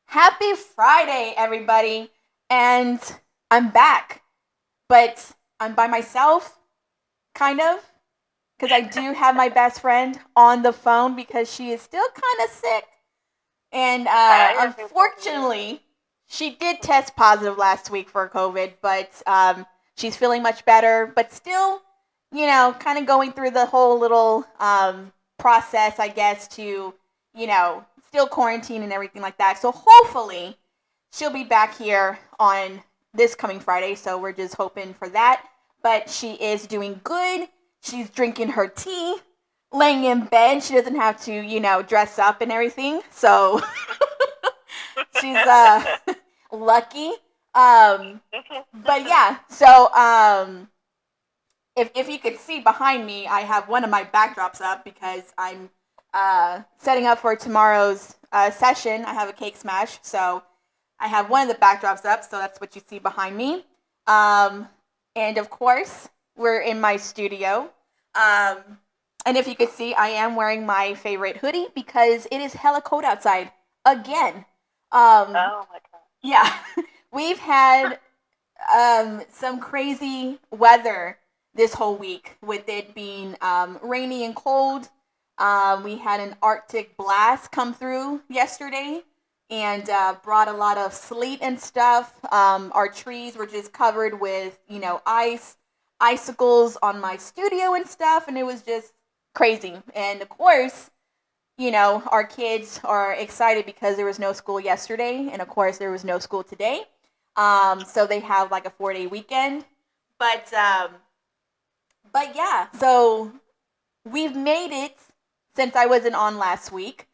Happy Friday, everybody. And I'm back, but I'm by myself, kind of, because I do have my best friend on the phone because she is still kind of sick. And Hi, everybody. unfortunately, she did test positive last week for COVID, but she's feeling much better, but still, kind of going through the whole little process, I guess, to, still quarantine and everything like that. So hopefully, she'll be back here on this coming Friday. So we're just hoping for that. But she is doing good. She's drinking her tea, laying in bed. She doesn't have to, dress up and everything. So she's lucky. But yeah, so if you could see behind me, I have one of my backdrops up because I'm setting up for tomorrow's session. I have a cake smash, so I have one of the backdrops up, so that's what you see behind me. Um, and of course, we're in my studio. Um, and if you could see, I am wearing my favorite hoodie because it is hella cold outside again. Um, Oh my gosh. yeah, we've had some crazy weather this whole week with it being rainy and cold. We had an Arctic blast come through yesterday and brought a lot of sleet and stuff. Our trees were just covered with, icicles on my studio and stuff, and it was just crazy. And of course, our kids are excited because there was no school yesterday, and of course, there was no school today. So they have like a 4-day weekend. But but yeah, so we've made it since I wasn't on last week.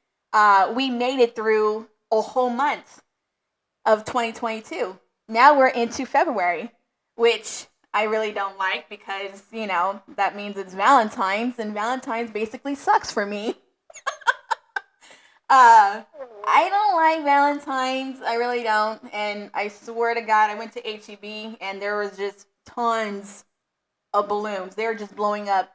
We made it through a whole month of 2022. Now we're into February, which I really don't like because, that means it's Valentine's, and Valentine's basically sucks for me. Uh, I don't like Valentine's. I really don't. And I swear to God, I went to HEB and there was just tons of balloons. They were just blowing up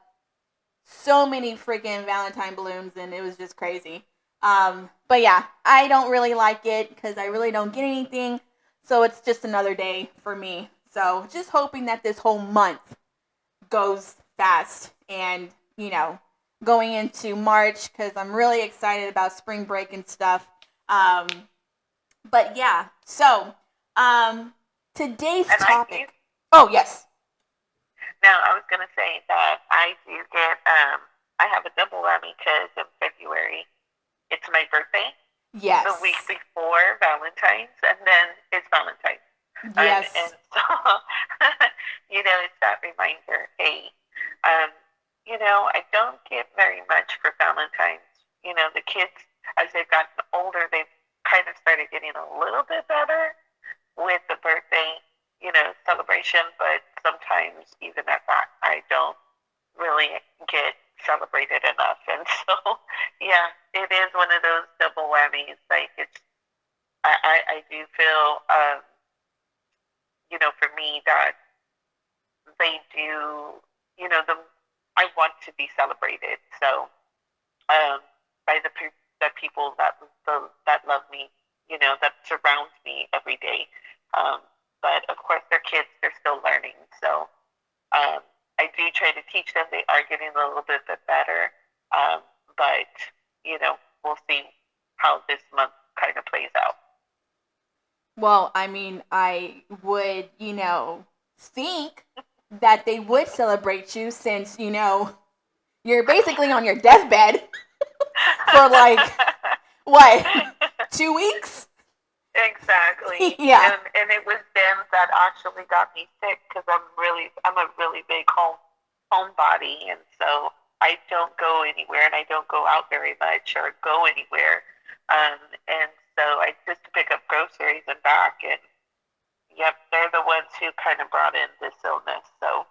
so many freaking Valentine balloons, and it was just crazy. But yeah, I don't really like it because I really don't get anything. So it's just another day for me. So just hoping that this whole month goes fast and, going into March because I'm really excited about spring break and stuff. Um, but yeah, so um, today's And I do. topic. Oh, yes. Now, I was going to say that I do get, I have a double whammy because in February, it's my birthday, the week Yes. before Valentine's, and then it's Valentine's. And Yes. so, it's that reminder, hey, um, I don't get very much for Valentine's. The kids, as they've gotten older, they've kind of started getting a little bit better with the birthday, celebration, but sometimes even at that, I don't really get celebrated enough. And so, yeah, it is one of those double whammies. Like I do feel, for me that they do, I want to be celebrated. So, um, by the people that love me, that surround me every day. Um, but of course, they're kids; they're still learning. So um, I do try to teach them. They are getting a little bit better, um, but we'll see how this month kind of plays out. Well, I mean, I would, think that they would celebrate you since, you're basically on your deathbed for like, what, 2 weeks? Exactly, Yeah. and it was them that actually got me sick because I'm a really big homebody, and so I don't go anywhere, and I don't go out very much or go anywhere, and so I just pick up groceries and back, and yep, they're the ones who kind of brought in this illness, so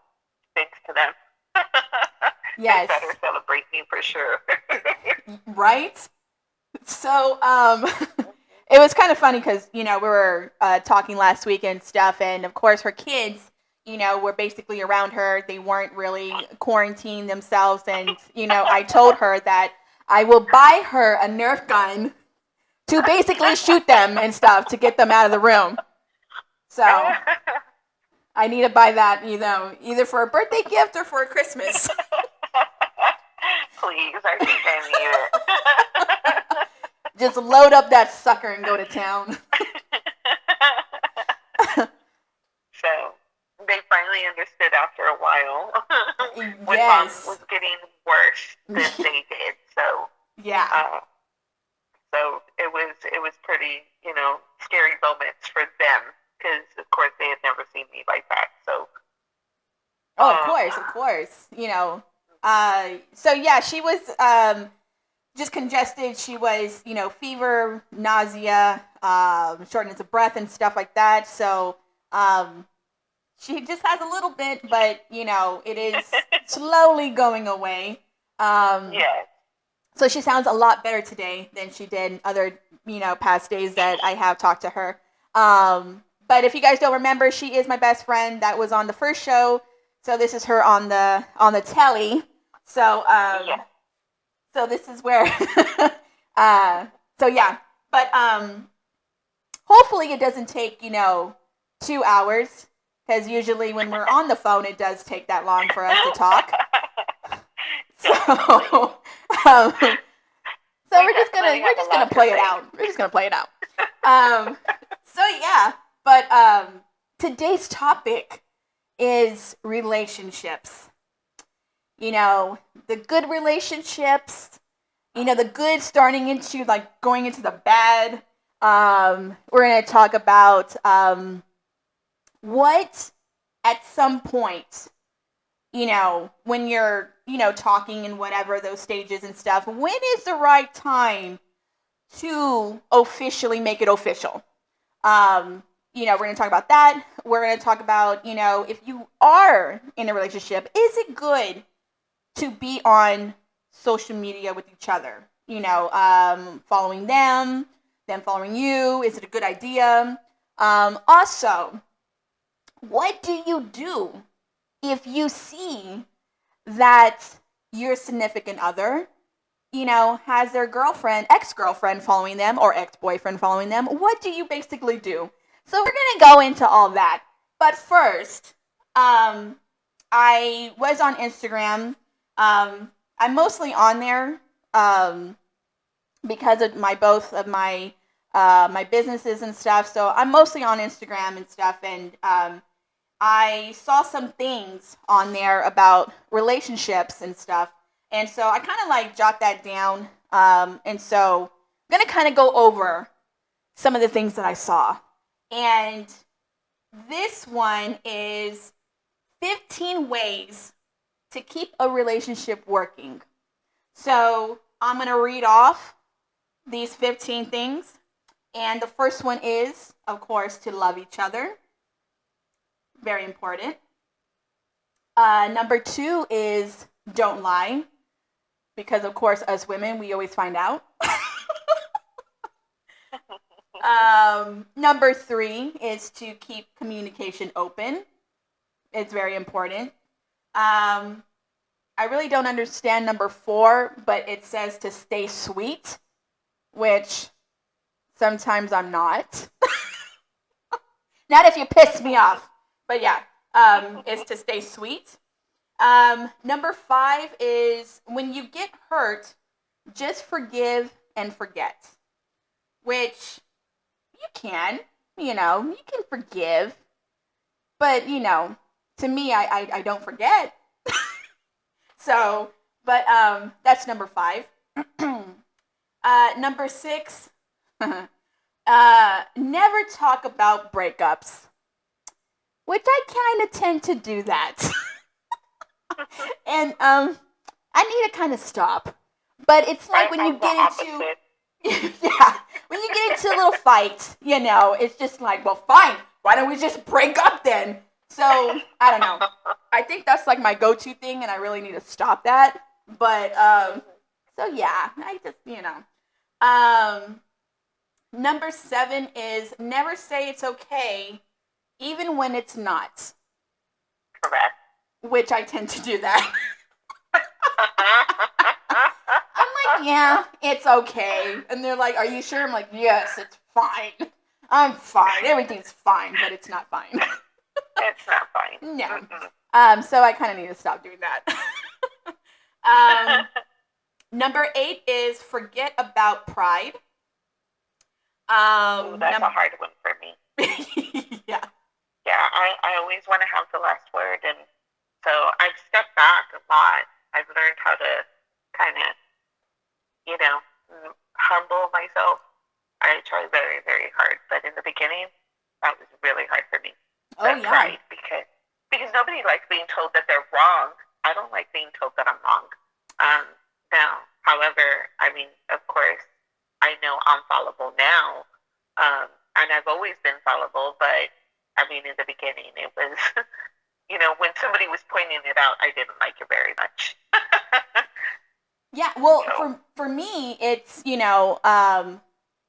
thanks to them. They better Yes. celebrate me for sure. Right? So, it was kind of funny because, we were talking last week and stuff, and of course, her kids, were basically around her. They weren't really quarantining themselves, and, I told her that I will buy her a Nerf gun to basically shoot them and stuff to get them out of the room. So I need to buy that, either for a birthday gift or for a Christmas. Please, I think I need it. Just load up that sucker and go to town. So they finally understood after a while when Yes. Mom was getting worse than they did. So Yeah. so it was pretty, scary moments for them because of course they had never seen me like that. So Oh, of course. So yeah, she was just congested. She was, fever, nausea, shortness of breath and stuff like that. So she just has a little bit, but it is slowly going away. yes. So she sounds a lot better today than she did other, past days that I have talked to her. But if you guys don't remember, she is my best friend that was on the first show. So this is her on the telly. So Yeah. so this is where so yeah. But hopefully it doesn't take, 2 hours, because usually when we're on the phone it does take that long for us to talk. So so we're just gonna play it out. We're just gonna play it out. So yeah, but today's topic is relationships. The good relationships, the good starting into like going into the bad. We're gonna talk about what at some point, when you're, talking and whatever those stages and stuff, when is the right time to officially make it official? We're going to talk about that. We're going to talk about, if you are in a relationship, is it good to be on social media with each other? Following them following you. Is it a good idea? Also, what do you do if you see that your significant other, has their ex-girlfriend following them or ex-boyfriend following them? What do you basically do? So we're going to go into all that. But first, I was on Instagram. I'm mostly on there because of both of my businesses and stuff. So I'm mostly on Instagram and stuff. And I saw some things on there about relationships and stuff. And so I kind of jot that down. And so I'm going to kind of go over some of the things that I saw. And this one is 15 ways to keep a relationship working. So I'm going to read off these 15 things. And the first one is, of course, to love each other. Very important. Number 2 is don't lie. Because, of course, us women, we always find out. Number 3 is to keep communication open. It's very important. I really don't understand number 4, but it says to stay sweet, which sometimes I'm not. Not if you piss me off. But yeah, is to stay sweet. Number 5 is when you get hurt, just forgive and forget. Which you can forgive. But, to me, I don't forget. So, but that's number 5. Number 6, never talk about breakups. Which I kind of tend to do that. And I need to kind of stop. But it's like when you get into when you get into a little fight, it's just like, well, fine. Why don't we just break up then? So I don't know. I think that's like my go-to thing, and I really need to stop that. But so yeah, I just number 7 is never say it's okay, even when it's not. Correct. Which I tend to do that. I'm yeah, it's okay. And they're like, are you sure? I'm like, yes, it's fine. I'm fine. Everything's fine, but it's not fine. It's not fine. No. Mm-mm. So I kind of need to stop doing that. um, number 8 is forget about pride. Ooh, that's a hard one for me. Yeah. Yeah, I always want to have the last word, and so I've stepped back a lot. I've learned how to kind of, you know, humble myself. I try very, very hard, but in the beginning, that was really hard for me. Oh, That yeah. pride, because nobody likes being told that they're wrong. I don't like being told that I'm wrong. Um, Now, however, I mean, of course, I know I'm fallible now, and I've always been fallible. But I mean, in the beginning, it was, when somebody was pointing it out, I didn't like it very much. Yeah, well, So, for me, it's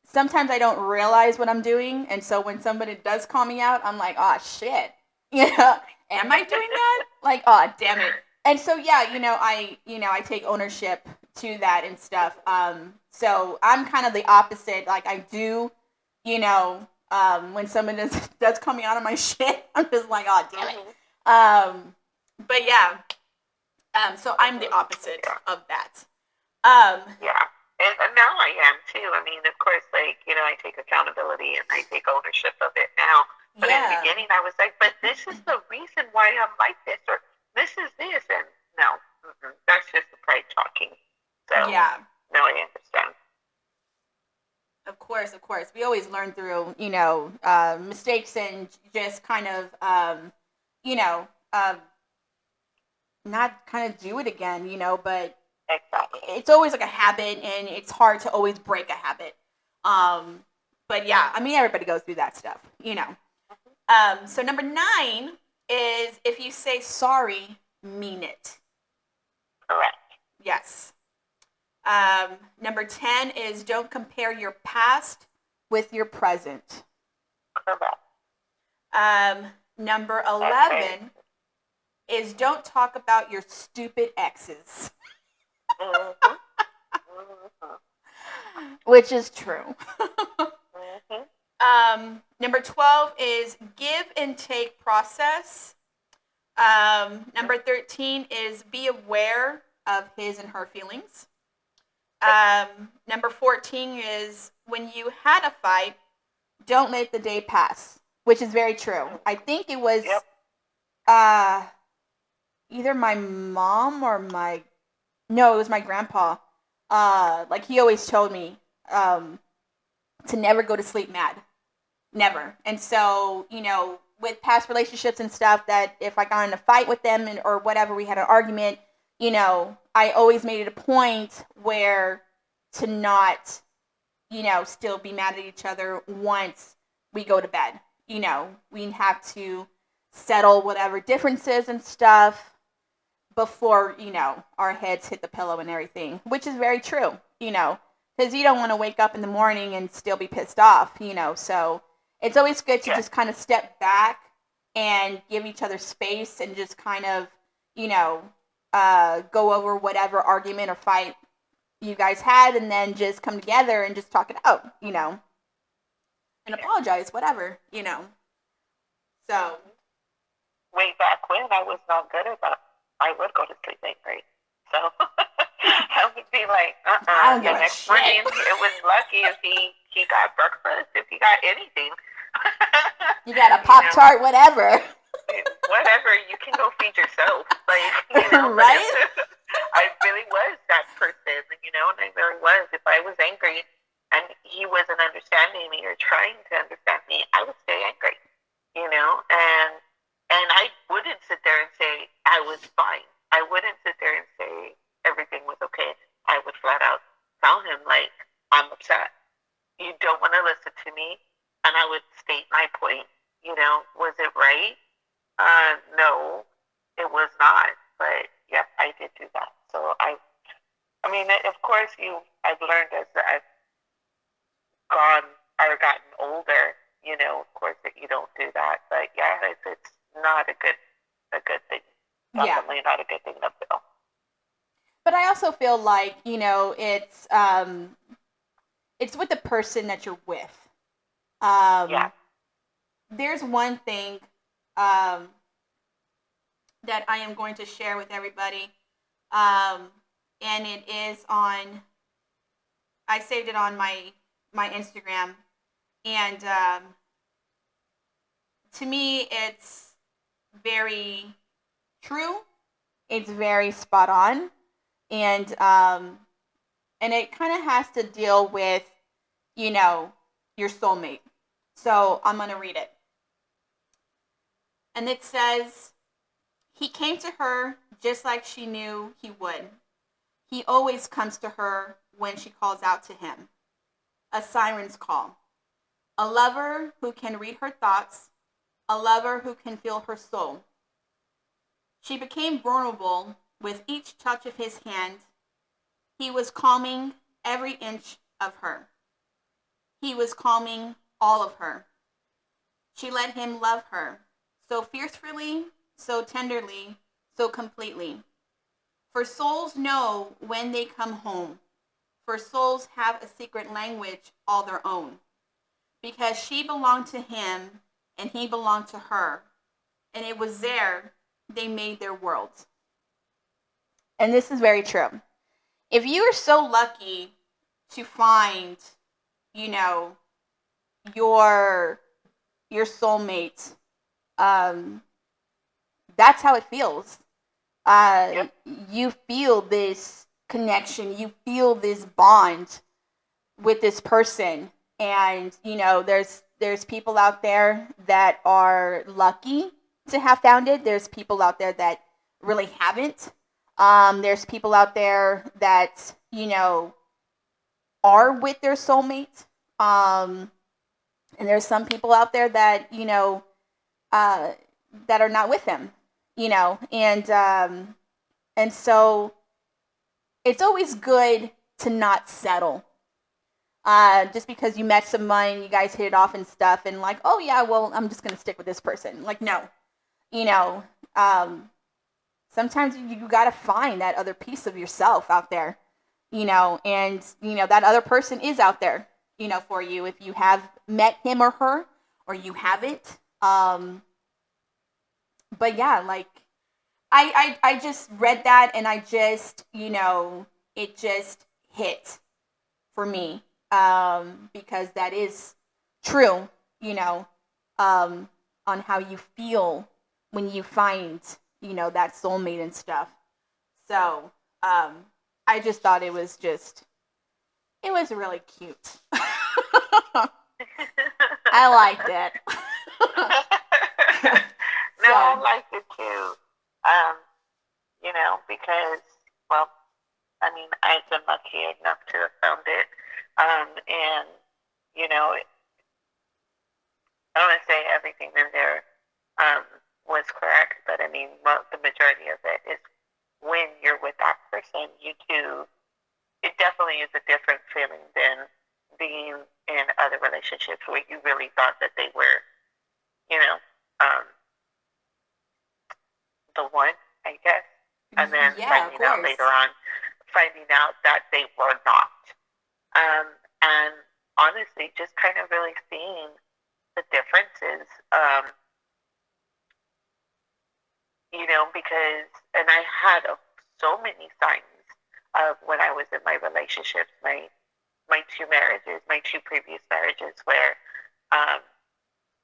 sometimes I don't realize what I'm doing, and so when somebody does call me out, I'm like, oh shit, am I doing that? Like, oh damn it. And so yeah, I take ownership to that and stuff. So I'm kind of the opposite. Like I do, when someone does call me out on my shit, I'm just like, oh damn it. But yeah, so I'm the opposite yeah. of that. Um, Yeah. And now I am too. I mean, of course, like, I take accountability and I take ownership of it now. But in the yeah, beginning, I was like, but this is the reason why I'm like this, or this is this. And no, that's just the pride talking. So, yeah. no, I understand. Of course, of course. We always learn through, mistakes and just kind of, you know, um, not kind of do it again, but Exactly. it's always like a habit and it's hard to always break a habit. Um, but yeah, I mean, everybody goes through that stuff. So number 9 is if you say sorry, mean it. Correct. Yes. Number 10 is don't compare your past with your present. Correct. Number Okay. 11 is don't talk about your stupid exes, Mm-hmm. Mm-hmm. which is true. Mm-hmm. Number 12 is give and take process. Number 13 is be aware of his and her feelings. Number 14 is when you had a fight, don't let the day pass, which is very true. I think it was Yep. uh, either my mom or no, it was my grandpa. Like he always told me to never go to sleep mad, never. And so with past relationships and stuff, that if I got in a fight with them or whatever, we had an argument, I always made it a point where to not still be mad at each other once we go to bed. We have to settle whatever differences and stuff before, our heads hit the pillow and everything, which is very true, because you don't want to wake up in the morning and still be pissed off. So it's always good to Yeah. just kind of step back and give each other space and just kind of, go over whatever argument or fight you guys had and then just come together and just talk it out, and Yeah. apologize, whatever. So, Way back when, I was not good at that. I would go to sleep angry. So I would be like, I don't The give a next morning, shit. it was lucky if he got breakfast, if he got anything. You got a Pop Tart, whatever. Whatever, you can go feed yourself. Like, but Right? I really was that person, and I really was. If I was angry and he wasn't understanding me or trying to understand me, I would stay angry, and I wouldn't sit there and say I was fine. I wouldn't sit there and say everything was okay. I would flat out tell him, like, I'm upset. You don't want to listen to me. And I would state my point. Was it right? No, it was not. But yes, I did do that. So I mean, of course, I've learned as I've gone or gotten older, of course that you don't do that. But yeah, it's not a good thing. Yeah. Definitely not a good thing to feel. but I also feel like, it's with the person that you're with. Yeah. Um, there's one thing um, that I am going to share with everybody, um, and it is on. I saved it on my Instagram, and to me, it's very true. It's very spot on, and and it kind of has to deal with, you know, your soulmate. So I'm gonna read it, and it says, "He came to her just like she knew he would. He always comes to her when she calls out to him. A siren's call. A lover who can read her thoughts. A lover who can feel her soul. She became vulnerable with each touch of his hand. He was calming every inch of her. He was calming all of her. She let him love her so fiercely, so tenderly, so completely. For souls know when they come home. For souls have a secret language all their own. Because she belonged to him and he belonged to her. And it was there they made their worlds." And this is very true. If you are so lucky to find, you know, your your soulmate, um, that's how it feels. Yep. You feel this connection, you feel this bond with this person, and there's people out there that are lucky to have found it. There's people out there that really haven't. There's people out there that are with their soulmate, um, and there's some people out there that uh, that are not with them, and so it's always good to not settle. Just because you met someone and you guys hit it off and stuff, and like, oh yeah, well, I'm just gonna stick with this person. Like, no, you know, um, sometimes you gotta find that other piece of yourself out there, and that other person is out there, for you if you have met him or her, or you haven't. But yeah, like I just read that, and I just, it just hit for me, because that is true, you know, um, on how you feel when you find, that soulmate and stuff. So um, I just thought it was really cute. I liked it. No, I So, like it too. Um, because, well, I mean, I've been lucky enough to have found it. And, I don't want to say everything in there um, was correct, but I mean, the majority of it is when you're with that person, you do, it definitely is a different feeling than being in other relationships where you really thought that they were, you know, um, the one, I guess, and then yeah, of finding out course. later on, finding out that they were not. And honestly, just kind of really seeing the differences, because, and I had so many signs of when I was in my relationships, my two marriages, my two previous marriages, where um,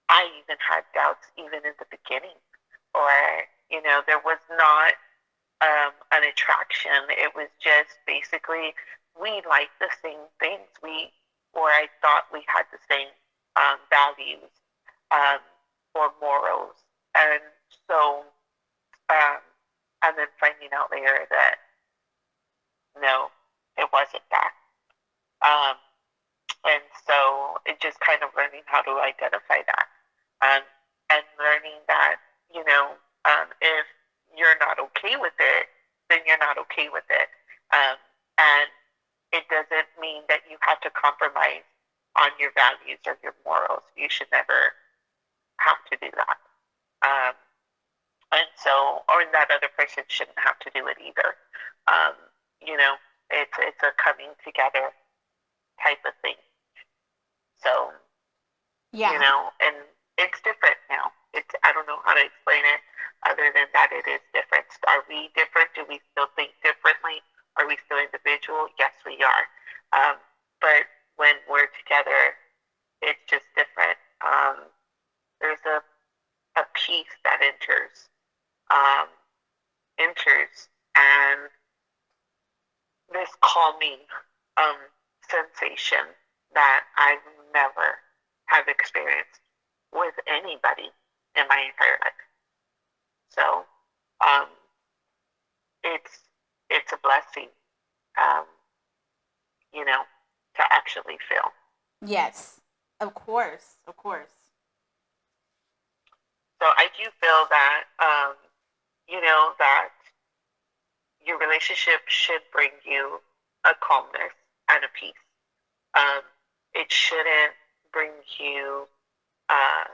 I even had doubts even in the beginning, or there was not an attraction. It was just basically we liked the same things. Or I thought we had the same values um, or morals, and so um, and then finding out later that no, it wasn't that. Um, and so it just kind of learning how to identify that, um, and learning that if you're not okay with it, then you're not okay with it, and it doesn't mean that you have to compromise on your values or your morals. You should never have to do that. Um, and so, or that other person shouldn't have to do it either. Um, You know, it's a coming together type of thing. So, you Yeah. know, and it's different now. It's I don't know how to explain it other than that it is different. Are we different? Do we still think differently? Are we still individual? Yes, we are. But when we're together, it's just different. There's a peace that um, enters, and this calming um, sensation that I've never have experienced with anybody in my entire life. So um, it's it's a blessing, um, you know, to actually feel. Yes. Of course. Of course. So I do feel that you know that your relationship should bring you a calmness and a peace. Um, it shouldn't bring you, uh,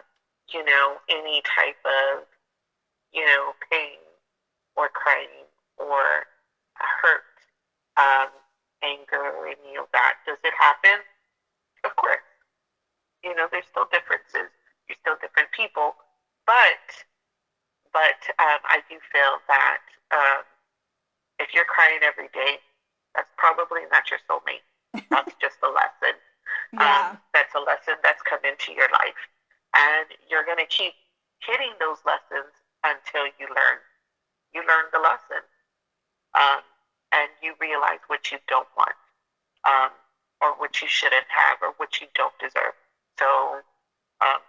you know, any type of, you know, pain or crying or hurt, um, anger, or any of that. Does it happen? Of course. You know, there's still differences. You're still different people, but I do feel that if you're crying every day, that's probably not your soulmate. That's just a lesson. Yeah. That's a lesson that's come into your life, and you're going to keep hitting those lessons until you learn the lesson, um, and you realize what you don't want, um, or what you shouldn't have, or what you don't deserve. So, um,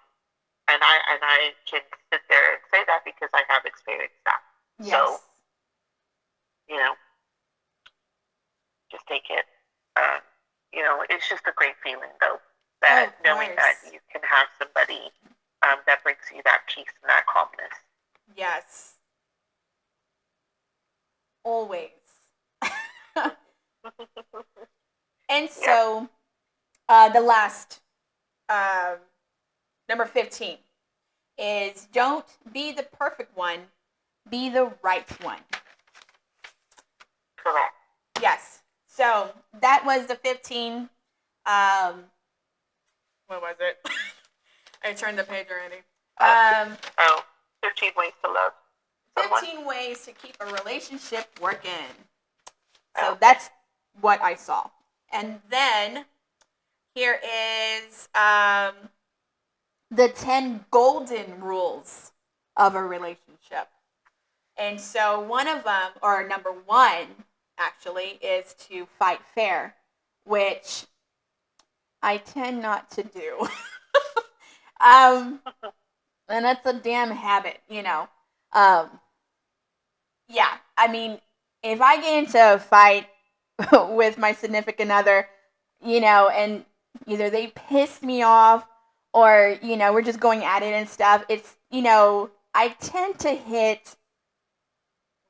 and I can sit there and say that because I have experienced that. So, Yes. you know, just take it. Um, you know, it's just a great feeling though, Oh, that of knowing that course. you can have somebody that brings you that peace and that calmness. Yes. Always. And Yep, so, the last, um, number 15 is don't be the perfect one, be the right one. correct. Yes. So that was the 15. Um, what was it? I turned the page already. Uh, Um, oh, 15 ways to love someone. 15 ways to keep a relationship working. Oh, So okay. that's what I saw. And then here is the 10 golden rules of a relationship. And so one of them, or number one, actually, is to fight fair, which I tend not to do. um, and that's a damn habit, you know. Um, yeah, I mean, if I get into a fight with my significant other, you know, and either they piss me off or, you know, we're just going at it and stuff, it's, you know, I tend to hit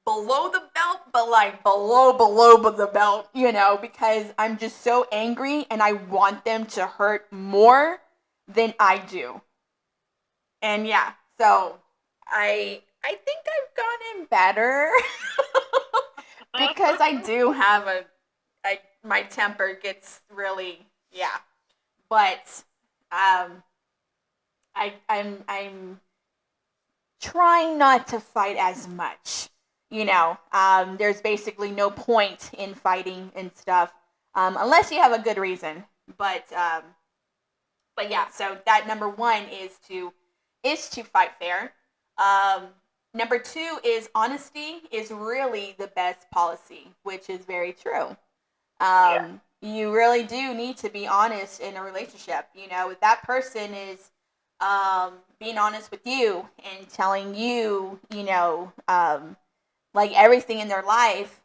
below the belt, but like below the belt, you know, because I'm just so angry and I want them to hurt more than I do. And yeah, so I think I've gotten better because I do have my temper gets really, yeah. But I'm trying not to fight as much. You know, there's basically no point in fighting and stuff unless you have a good reason. But yeah, so that number one is to fight fair. Um, Number two is honesty is really the best policy, which is very true. Yeah, You really do need to be honest in a relationship. You know, if that person is being honest with you and telling you, you know, like everything in their life,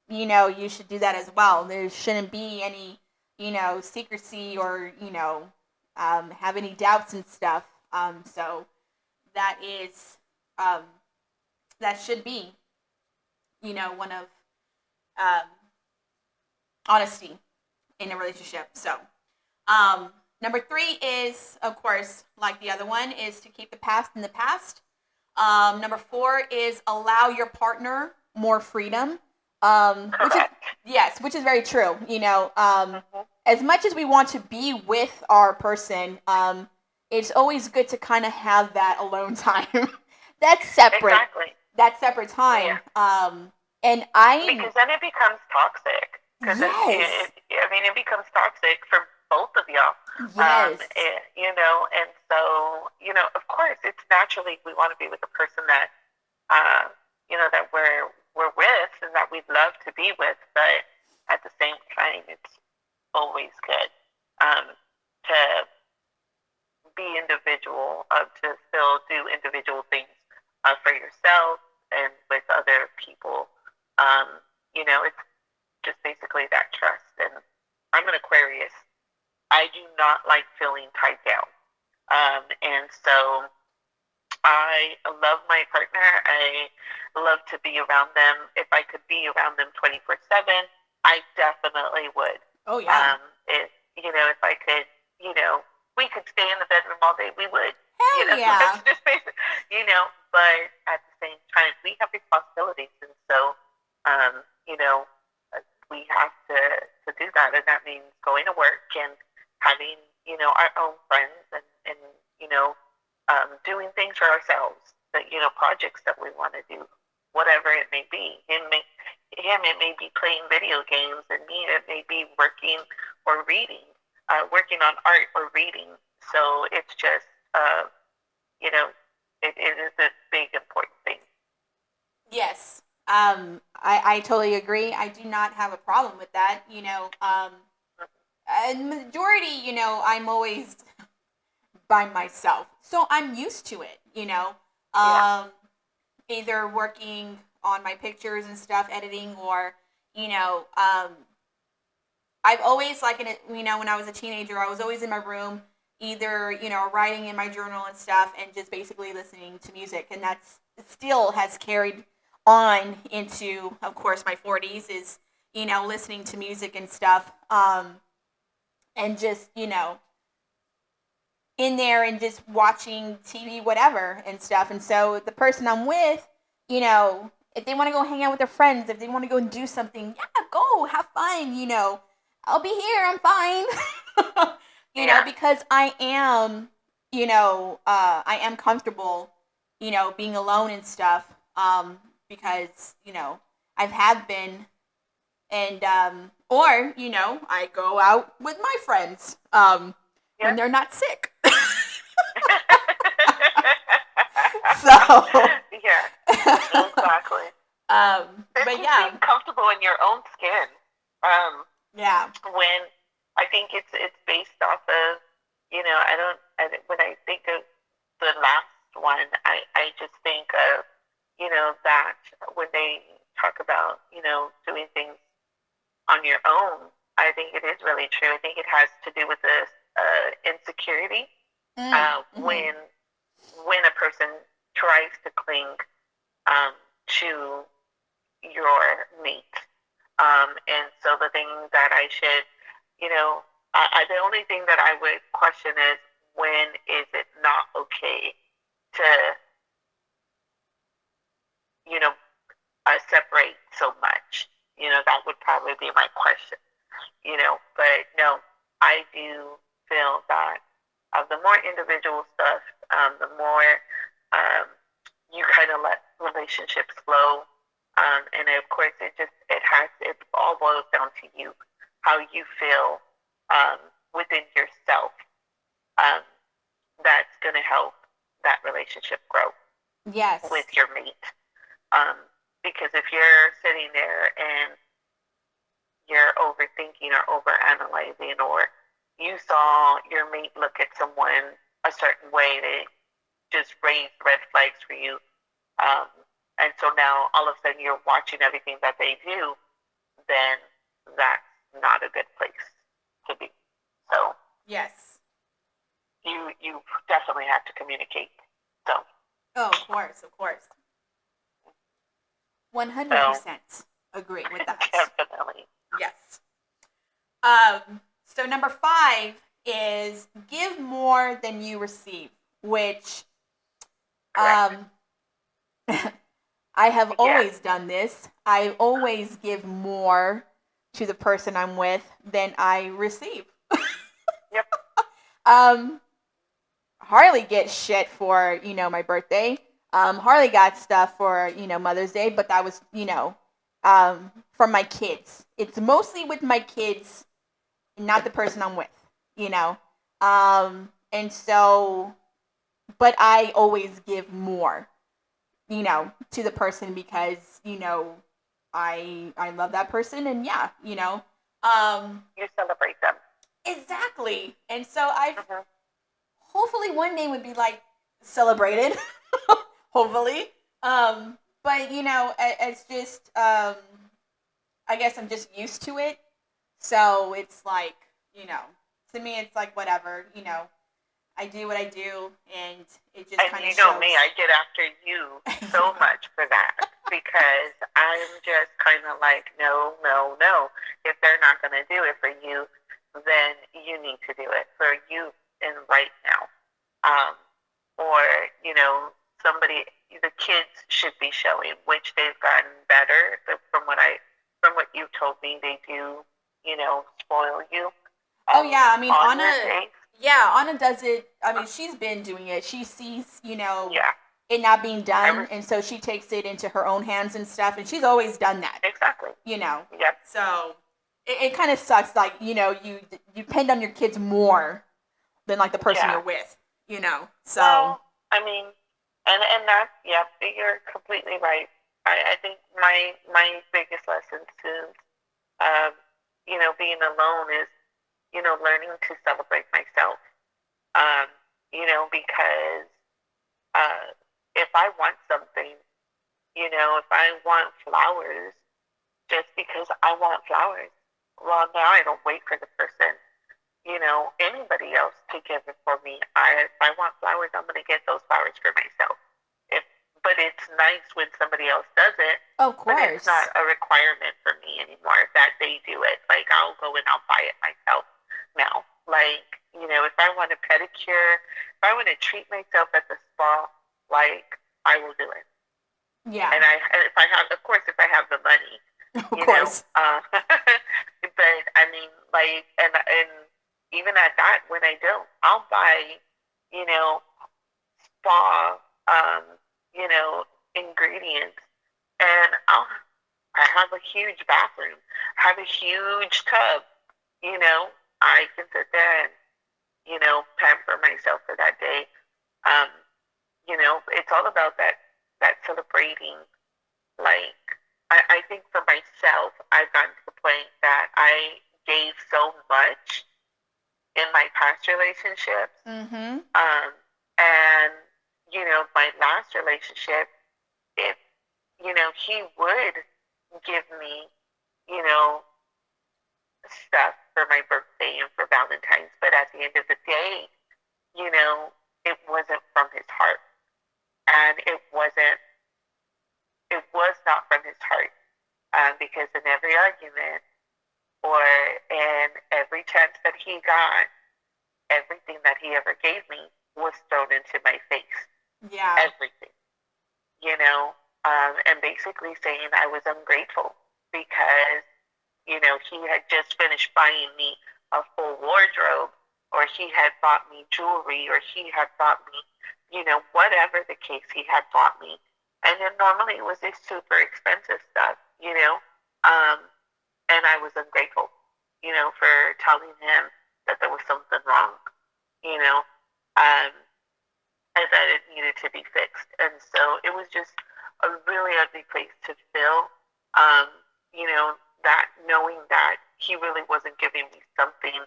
you know, you should do that as well. There shouldn't be any, you know, secrecy or, you know, have any doubts and stuff. So that is, um, that should be, you know, one of um, honesty in a relationship. So, number three is, of course, like the other one, is to keep the past in the past. Number four is allow your partner more freedom, which is correct. Yes, which is very true. Hmm. As much as we want to be with our person, it's always good to kind of have that alone time. That's separate. Exactly. That separate time. Yeah. And I, Because then it becomes toxic. Because yes, I mean, it becomes toxic for both of y'all. yes, And so, of course, it's naturally we want to be with a person that, uh, that we're with and that we'd love to be with, but at the same time, it's always good um, to be individual, to still do individual things for yourself and with other people. It's just basically that trust. And I'm an Aquarius. I do not like feeling tied down. And so I love my partner. I love to be around them. If I could be around them 24/7, I definitely would. oh yeah, If I could, we could stay in the bedroom all day, we would. hell That's yeah, just basic, but at the same time, we have responsibilities. And so, we have to do that. And that means going to work and having, our own friends and doing things for ourselves, that, projects that we want to do, whatever it may be. It may be playing video games, and me, it may be working or reading, working on art or reading. So it's just, you know, it is a big important thing. yes. I totally agree. I do not have a problem with that. And majority, I'm always by myself. So I'm used to it, Yeah. either working on my pictures and stuff, editing, or, I've always, like, when I was a teenager, I was always in my room, either, writing in my journal and stuff, and just basically listening to music. And that's still has carried on into, of course, my 40s, is, listening to music and stuff. And just, in there and just watching TV, whatever, and stuff. And so the person I'm with, if they want to go hang out with their friends, if they want to go and do something, yeah, go have fun. I'll be here. I'm fine. Yeah. Because I am, I am comfortable, being alone and stuff. Because I've have been, and or I go out with my friends when Yeah. they're not sick. So, Yeah. Exactly. It's but just yeah, being comfortable in your own skin. Um, yeah, when I think it's based off of, when I think of the last one, I just think of, that when they talk about, doing things on your own, I think it is really true. I think it has to do with this insecurity, mm-hmm. when a person tries to cling um, to your mate. And so the thing that I should, the only thing that I would question is, when is it not okay to, you know, separate so much? That would probably be my question. But no, I do feel that the more individual stuff, the more um, you kind of let relationships flow. And of course, it all boils down to you, how you feel um, within yourself. Um, that's going to help that relationship grow with Yes, your mate. Um, because if you're sitting there and you're overthinking or overanalyzing, or you saw your mate look at someone a certain way, they just raised red flags for you. Um, and so now all of a sudden you're watching everything that they do, then that's not a good place to be. So yes. you definitely have to communicate. So Oh, of course, so 100% agree with that. definitely. Yes. So number 5 is give more than you receive, which Correct. um, I have Yeah. always done this. I always give more to the person I'm with than I receive. Yep. um, Harley gets shit for, my birthday. Harley got stuff for, Mother's Day, but that was, from my kids. It's mostly with my kids, not the person I'm with, you know. And so, but I always give more, to the person because, I love that person and yeah, You celebrate them. exactly. And so I Hmm. hopefully one day would be like celebrated. Hopefully. But it's just I guess I'm just used to it. So it's like, to me it's like whatever, I do what I do and it just And kind of you know me, shows. I get after you so much for that because I'm just kind of like, no, no, no. If they're not going to do it for you, then you need to do it for you in right now. Um, or, you know, somebody, the kids should be showing, which they've gotten better from what you've told me, they do, spoil you Oh yeah, I mean on your Anna. day. Yeah, Anna does it. I mean, she's been doing it. She sees, Yeah, it not being I done, res- and so she takes it into her own hands and stuff. And she's always done that, exactly. you know. Yep. So it kind of sucks. Like you depend on your kids more than like the person Yeah. you're with, So Well, I mean, and that, yeah, you're completely right. I think my biggest lesson since, um, being alone is, learning to celebrate myself. Um, because uh, if I want something, if I want flowers, just because I want flowers, well, now I don't wait for the person, anybody else to give it for me. If I want flowers, I'm going to get those flowers for myself. If, but it's nice when somebody else does it, of but it's course. not a requirement for me anymore that they do it. Like, I'll go and I'll buy it myself now. Like, if I want a pedicure, if I want to treat myself at the spa, like, I will do it. Yeah, And if I have, of course, if I have the money, of course. but I mean, like, and even at that, when I don't, I'll buy, you know, spa, you know, ingredients, and I have a huge bathroom, I have a huge tub, you know, I can sit there and pamper myself for that day. Um, it's all about that celebrating. Like, I think for myself, I've gotten to the point that I gave so much in my past relationships. Mm-hmm. And, my last relationship, if, he would give me, you know, stuff for my birthday and for Valentine's, but at the end of the day, you know, it wasn't from his heart. And it was not from his heart. Because in every argument or in every chance that he got, everything that he ever gave me was thrown into my face. Yeah. Everything, and basically saying I was ungrateful because, he had just finished buying me a full wardrobe, or he had bought me jewelry, or he had bought me, whatever the case he had bought me. And then normally it was this super expensive stuff, um, and I was ungrateful, for telling him that there was something wrong, you know, um, and that it needed to be fixed. And so it was just a really ugly place to feel, um, that knowing that he really wasn't giving me something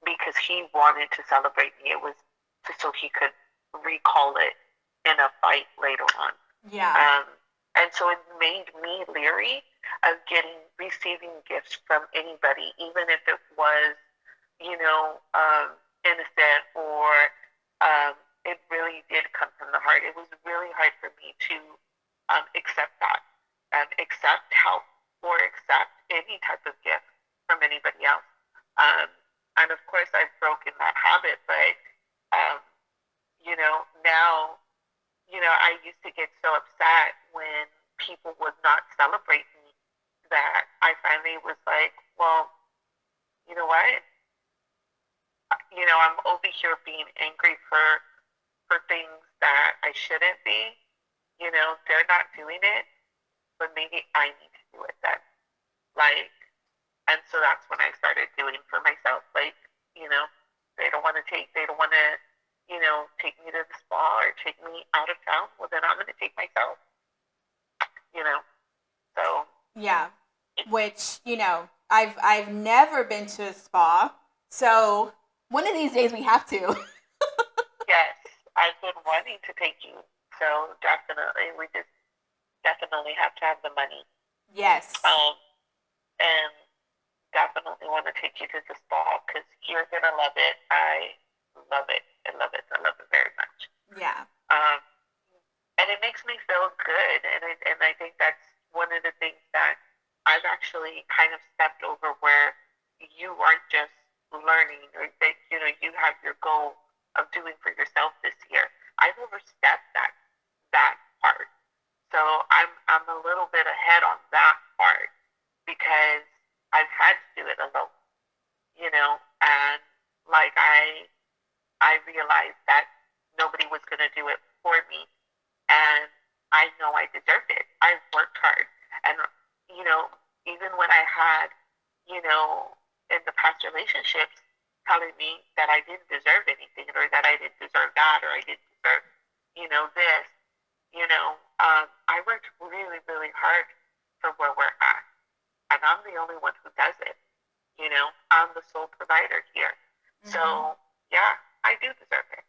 because he wanted to celebrate me. It was just so he could recall it in a fight later on. Yeah. Um, and so it made me leery of receiving gifts from anybody, even if it was, innocent, or it really did come from the heart. It was really hard for me to accept that, accept help, or accept any type of gift from anybody else. Um, and of course, I've broken that habit, but now, I used to get so upset when people would not celebrate me that I finally was like, well, you know what? I'm over here being angry for things that I shouldn't be. They're not doing it, but maybe I need to do it then. Like, and so that's when I started doing for myself. Like, you know, they don't want to, take me to the spa or take me out of town. Well, then I'm going to take myself. You know, so Yeah. Which, I've never been to a spa. So one of these days we have to. yes, I've been wanting to take you. So definitely, we just definitely have to have the money. Yes. And definitely want to take you to the spa because you're gonna love it. I love it. I love it. I love it very much. Yeah. Um, and it makes me feel good, and I think that's one of the things that I've actually kind of stepped over where you aren't just learning or that you have your goal of doing for yourself this year. I've overstepped that part, so I'm a little bit ahead on that part because I've had to do it alone, and like I realized that nobody was going to do it for me, and I know I deserved it. I worked hard, and you know, even when I had, in the past relationships, telling me that I didn't deserve anything, or that I didn't deserve that, or I didn't deserve, this, I worked really, really hard for where we're at, and I'm the only one who does it. I'm the sole provider here, Mm-hmm. so yeah, I do deserve it.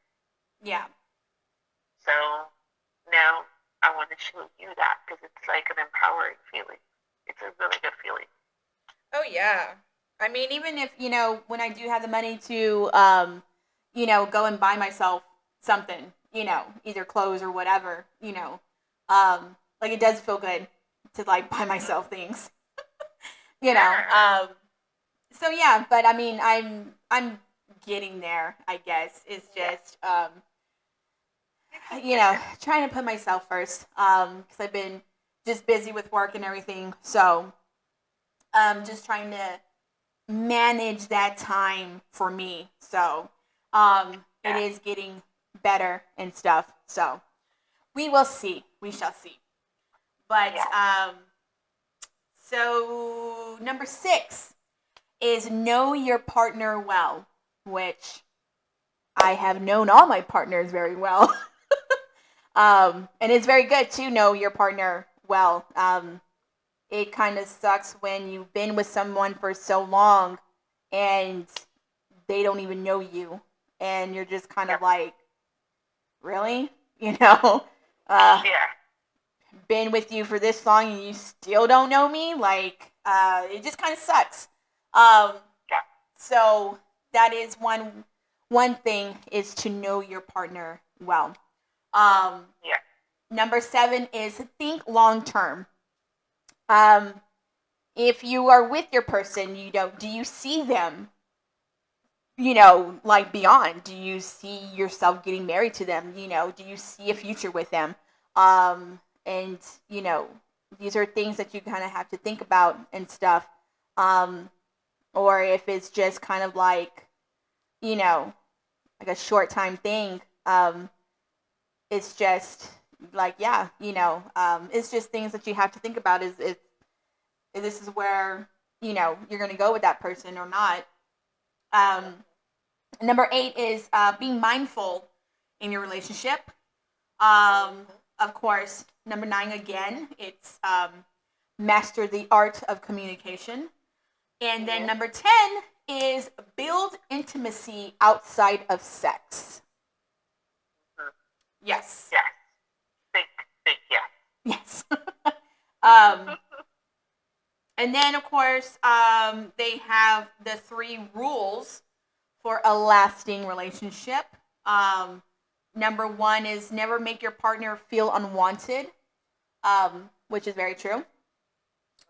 Yeah. So now I want to show you that because it's like an empowering feeling. It's a really good feeling. Oh yeah. I mean, even if when I do have the money to, go and buy myself something, either clothes or whatever, like it does feel good to like buy myself things, you know. Yeah. So yeah, but I mean, I'm getting there. I guess it's just, trying to put myself first, because I've been just busy with work and everything. So, just trying to manage that time for me. So, it is getting better and stuff. So, we will see. We shall see. But, so number 6 is know your partner well, which I have known all my partners very well. And it's very good to know your partner well. It kind of sucks when you've been with someone for so long and they don't even know you, and you're just kind of like, really, Yeah. been with you for this long and you still don't know me. Like, it just kind of sucks. Um, Yeah. so that is one thing, is to know your partner well. Yeah. Number 7 is think long term. Um, if you are with your person, do you see them, like beyond? Do you see yourself getting married to them? Do you see a future with them? And, these are things that you kind of have to think about and stuff. Um, or if it's just kind of like, like a short time thing. It's just like, yeah, it's just things that you have to think about, is if this is where, you're going to go with that person or not. Number 8 is being mindful in your relationship. Of course, number 9, again, it's master the art of communication. And then number 10 is build intimacy outside of sex. Yes. Yes. Think, yeah. Yes. um, and then, of course, they have the 3 rules for a lasting relationship. Number 1 is never make your partner feel unwanted, which is very true.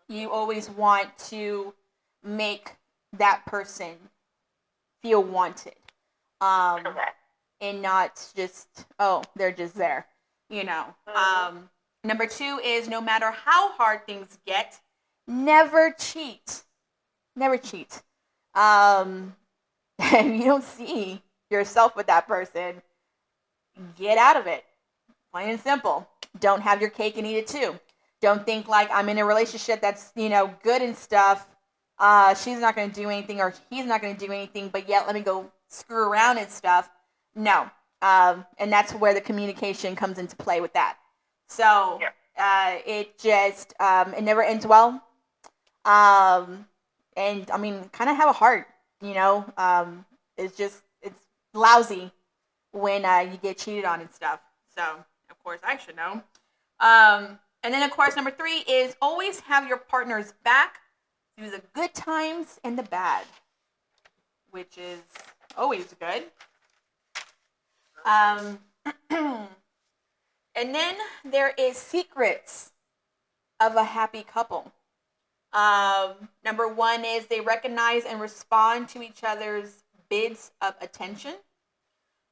You always want to make that person feel wanted, and not just, oh, they're just there, Number 2 is no matter how hard things get, never cheat. Never cheat. Um, and you don't see yourself with that person, get out of it. Plain and simple. Don't have your cake and eat it too. Don't think like I'm in a relationship that's, good and stuff. She's not going to do anything or he's not going to do anything, but yet let me go screw around and stuff. No. And that's where the communication comes into play with that. So Yeah. it just, it never ends well. Um, and I mean, kind of have a heart, it's lousy when you get cheated on and stuff. So, of course, I should know. And then, of course, number 3 is always have your partner's back through the good times and the bad, which is always good. Um, and then there is secrets of a happy couple. Number 1 is they recognize and respond to each other's bids of attention.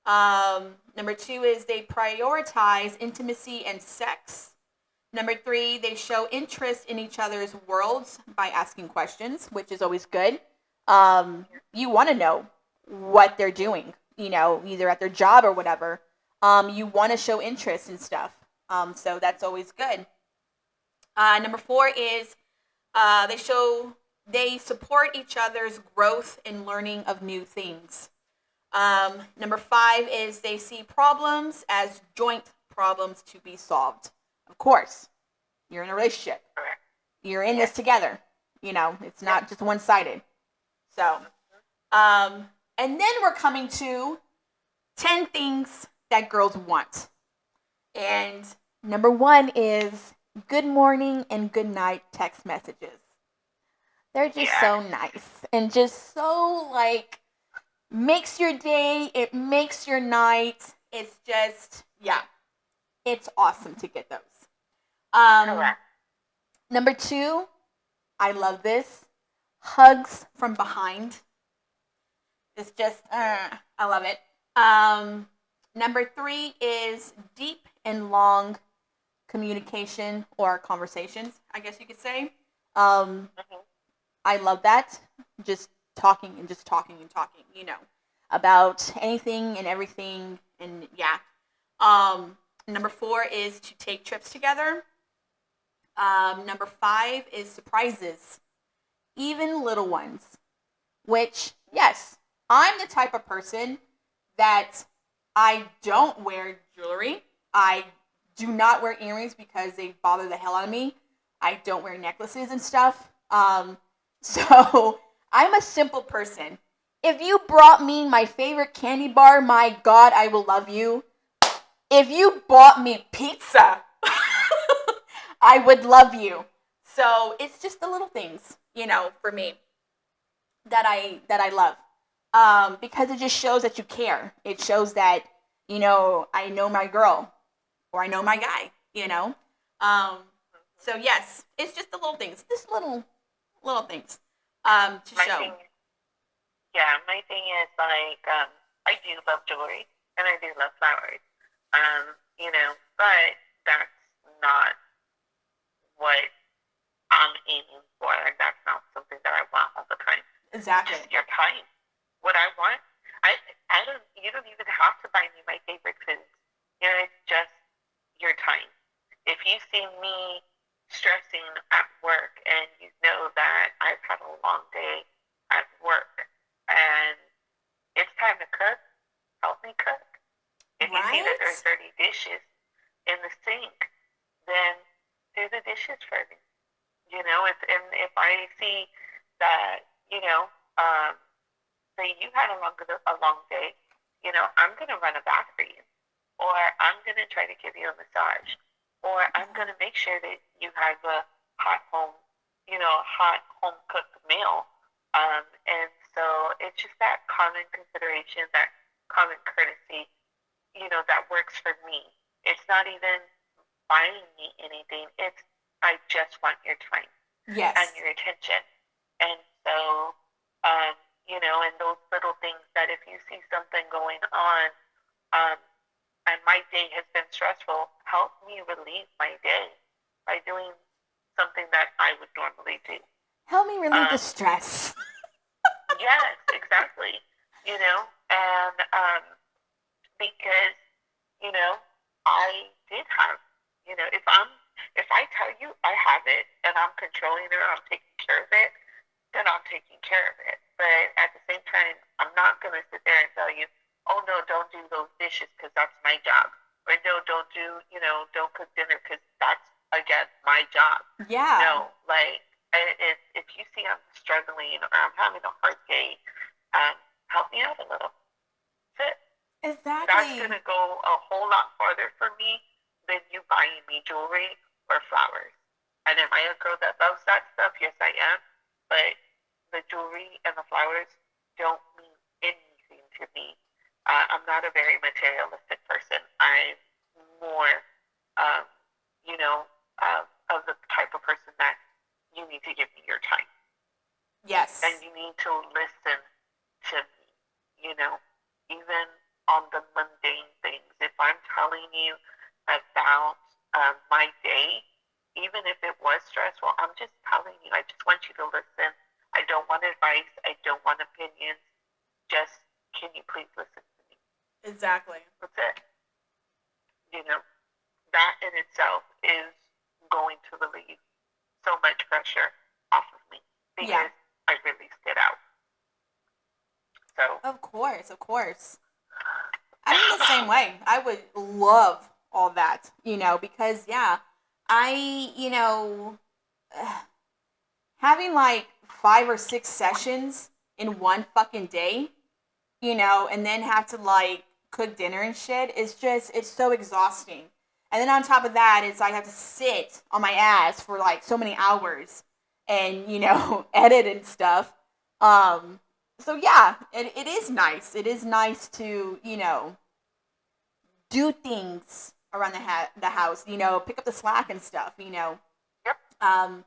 Number 2 is they prioritize intimacy and sex. Number 3, they show interest in each other's worlds by asking questions, which is always good. You want to know what they're doing, either at their job or whatever. You want to show interest in stuff. So that's always good. Number 4 is they support each other's growth and learning of new things. Number 5 is they see problems as joint problems to be solved. Of course, you're in a relationship. You're in this together. It's not just one-sided. So, and then we're coming to 10 things that girls want. And number 1 is good morning and good night text messages. They're just so nice and just so makes your day, it makes your night. It's just, it's awesome to get those. Number 2, I love this. Hugs from behind. It's just, I love it. Number 3 is deep and long communication or conversations, I guess you could say. I love that. Just talking and just talking and talking, about anything and everything. And number 4 is to take trips together. Number 5 is surprises, even little ones, which, yes, I'm the type of person that I don't wear jewelry. I do not wear earrings because they bother the hell out of me. I don't wear necklaces and stuff. So I'm a simple person. If you brought me my favorite candy bar, my God, I will love you. If you bought me pizza, I would love you. So it's just the little things, for me that I love. Because it just shows that you care. It shows that, I know my girl or I know my guy, So yes, it's just the little things, just little things to show. My thing is I do love jewelry and I do love flowers. But that's not what I'm aiming for. That's not something that I want all the time. Exactly. Just your time. What I want, I don't. You don't even have to buy me my favorite foods. It's just your time. If you see me stressing at work and you know that I've had a long day at work and it's time to cook, help me cook. If you see that there's dirty dishes in the sink, then do the dishes for me. If I see that, say you had a long day, I'm gonna run a bath for you, or I'm gonna try to give you a massage, or I'm gonna make sure that you have a hot home cooked meal. And so it's just that common consideration, that common courtesy, that works for me. It's not even buying me anything. It's I just want your time. Yes. And your attention. And so, and those little things that if you see something going on, and my day has been stressful, help me relieve my day by doing something that I would normally do. Help me relieve the Um, stress. yes, exactly. And because I did have, if I tell you I have it and I'm controlling it or I'm taking care of it, then I'm taking care of it. But at the same time, I'm not going to sit there and tell you, oh no, don't do those dishes because that's my job. Or no, don't do, don't cook dinner because that's, again, my job. Yeah. No, like, if you see I'm struggling or I'm having a hard day, help me out a little. That's it. That's Exactly. going to go a whole lot farther for me than you buying me jewelry or flowers. And am I a girl that loves that stuff? Yes, I am. But the jewelry and the flowers don't mean anything to me. I'm not a very materialistic person. I'm more, um, you know, of the type of person that you need to give me your time and Yes. you need to listen to me, even on the mundane things. If I'm telling you about my day, even if it was stressful, I'm just telling you, I just want you to listen. I don't want advice. I don't want opinions. Just, can you please listen to me? Exactly. That's it. You know, that in itself is going to relieve so much pressure off of me Yeah. because I released it out. So, Of course. Of course. I'm the same way. I would love all that, because yeah, I, having like 5 or 6 sessions in one fucking day, and then have to like cook dinner and shit is just, it's so exhausting. And then on top of that, it's like I have to sit on my ass for like so many hours and, edit and stuff. Um, so yeah, it is nice. It is nice to, do things around the house, pick up the slack and stuff. yep. Um,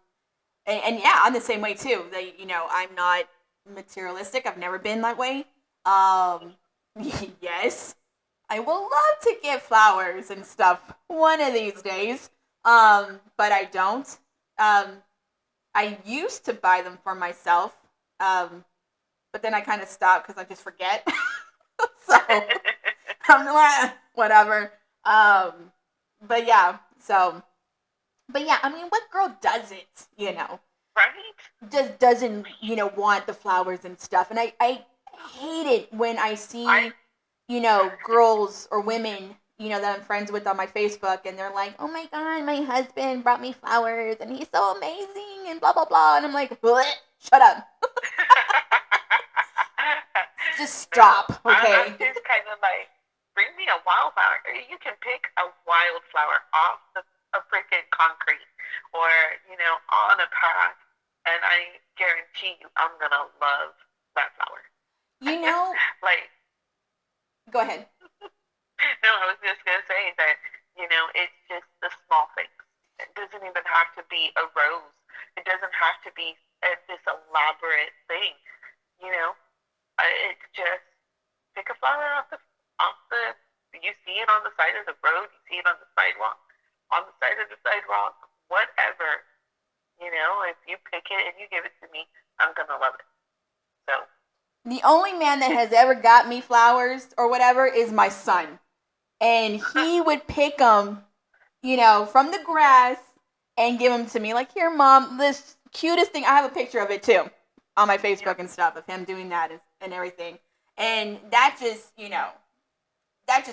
and yeah, I'm the same way too. I'm not materialistic. I've never been that way. Um, yes, I will love to get flowers and stuff one of these days. But I don't. Um, I used to buy them for myself. But then I kind of stopped because I just forget. So I'm like, whatever. Um, but yeah, but yeah, I mean, what girl does it? Right? Just doesn't want the flowers and stuff. And I hate it when I I see girls or women that I'm friends with on my Facebook, and they're like, oh my god, my husband brought me flowers and he's so amazing and blah blah blah, and I'm like, bleh, shut up, just no, stop, I'm okay. just kind of like, bring me a wildflower. You can pick a wildflower off a freaking concrete or, on a path, and I guarantee you I'm going to love that flower. you know Like, Go ahead. no, I was just going to say that, it's just the small things. It doesn't even have to be a rose. It doesn't have to be this elaborate thing, you know? It's just pick a flower off the, you see it on the side of the road, you see it on the side of the sidewalk, whatever, if you pick it and you give it to me, I'm going to love it. So, The only man that has ever got me flowers or whatever is my son, and he would pick them, from the grass and give them to me. Like, here, mom, this cutest thing. I have a picture of it too on my Facebook yeah, and stuff of him doing that and everything. And that just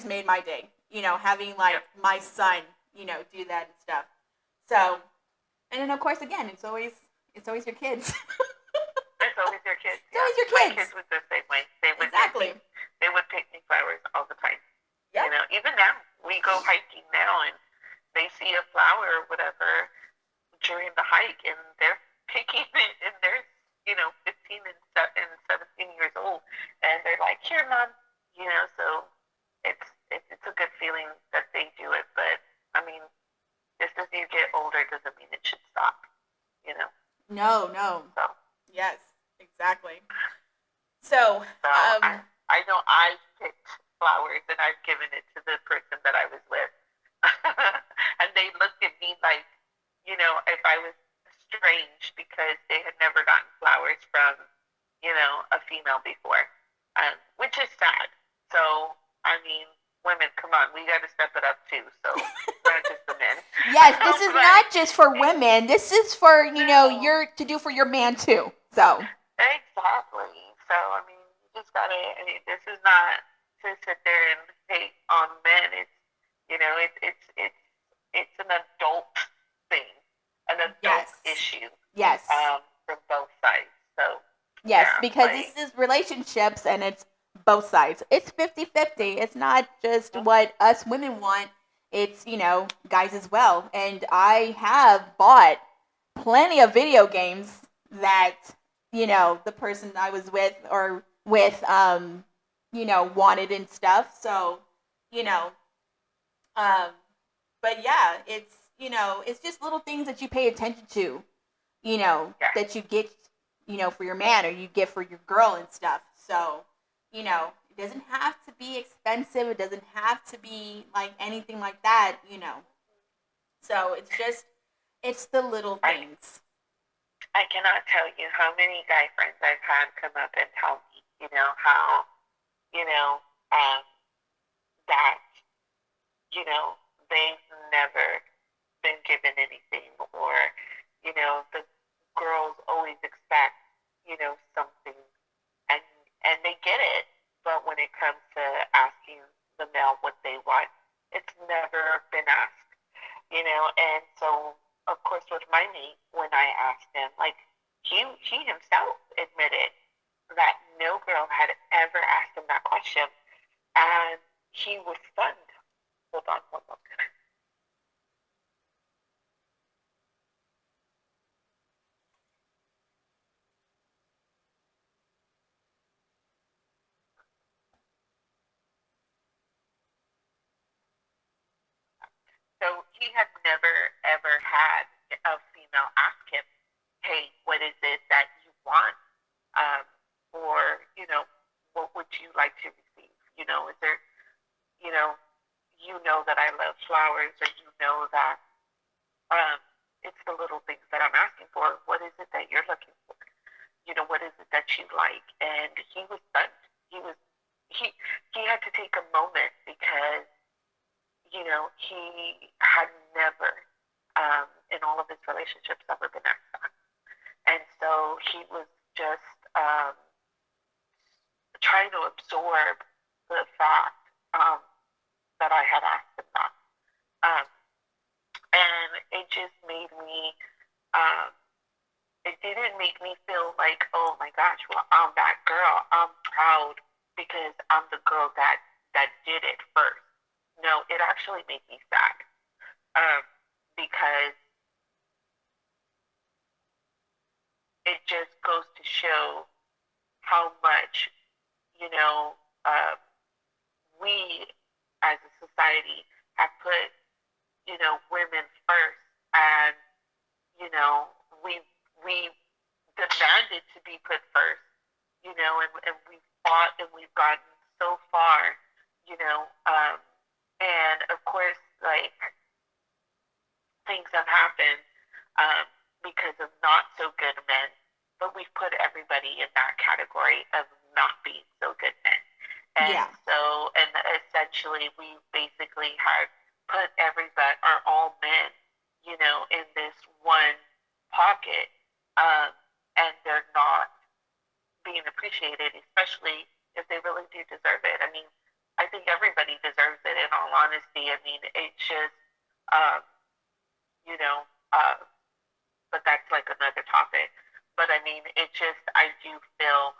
made my day. Having like yeah, my son, do that and stuff. So, and then of course, again, it's always your kids. it's always your kids. It's Yeah, always your my kids. kids was the same way. Exactly. They would pick me flowers all the time. Yep. Even now we go hiking now, and they see a flower or whatever during the hike, and they're picking it, and they're 15 and 17 years old, and they're like, "Here, mom," So it's a good feeling that they do it, but I mean, just as you get older doesn't mean it should stop, you know. No, no. So Yes, exactly. So, so I know I picked flowers and I've given it to the person that I was with, and they looked at me like, if I was strange because they had never gotten flowers from, a female before, which is sad. So, I mean, women, come on, we got to step it up too. So, not just the men. Yes, this is But, not just for women. This is for, no, your to do for your man too. So, exactly. So, I mean, you just got to, this is not to sit there and hate on men. It's an adult thing, an adult yes. issue, Yes. from both sides. So, Yes, yeah, because like, this is relationships and it's both sides. It's 50-50. It's not just mhm, what us women want. It's, guys as well. And I have bought plenty of video games that, the person I was with or with wanted and stuff. So, you know, um but yeah, it's just little things that you pay attention to, yeah, that you get, for your man or you get for your girl and stuff. So, it doesn't have to be expensive. It doesn't have to be like anything like that, So it's the little I things. I cannot tell you how many guy friends I've had come up and tell me, how, you know, um, that, you know, they've never been given anything, or, the girls always expect, something, and they get it, but when it comes to asking the male what they want, it's never been asked, and so, of course, with my mate, when I asked him, like, he himself admitted that no girl had ever asked him that question, and he was stunned. Hold on one moment. So he had never ever had a female ask him, "Hey, what is it that you want?" Um, or, what would you like to receive? Is there, you know, that I love flowers, or that, um, it's the little things that I'm asking for. What is it that you're looking for? What is it that you like? And he was stunned. He he had to take a moment because, he had never, in all of his relationships, ever been asked that. And so he was just, trying to absorb the fact, that I had asked him that. Um, and it just made me, um, it didn't make me feel like, oh my gosh, well, I'm that girl. I'm proud because I'm the girl that did it first. No, it actually made me sad, um, because it just goes to show how much, you know, uh, we as a society have put, women first, and, you know, we we demanded to be put first, and we've fought and we've gotten so far, and of course, like, things have happened, um, because of not so good men, but we've put everybody in that category of not being so good men. And Yeah. so, and essentially, we basically had put everybody, or all men, in this one pocket, um, and they're not being appreciated, especially if they really do deserve it. I mean, I think everybody deserves it, in all honesty. I mean, it's just, um, you know, uh, but that's like another topic. But I mean, it just, I do feel,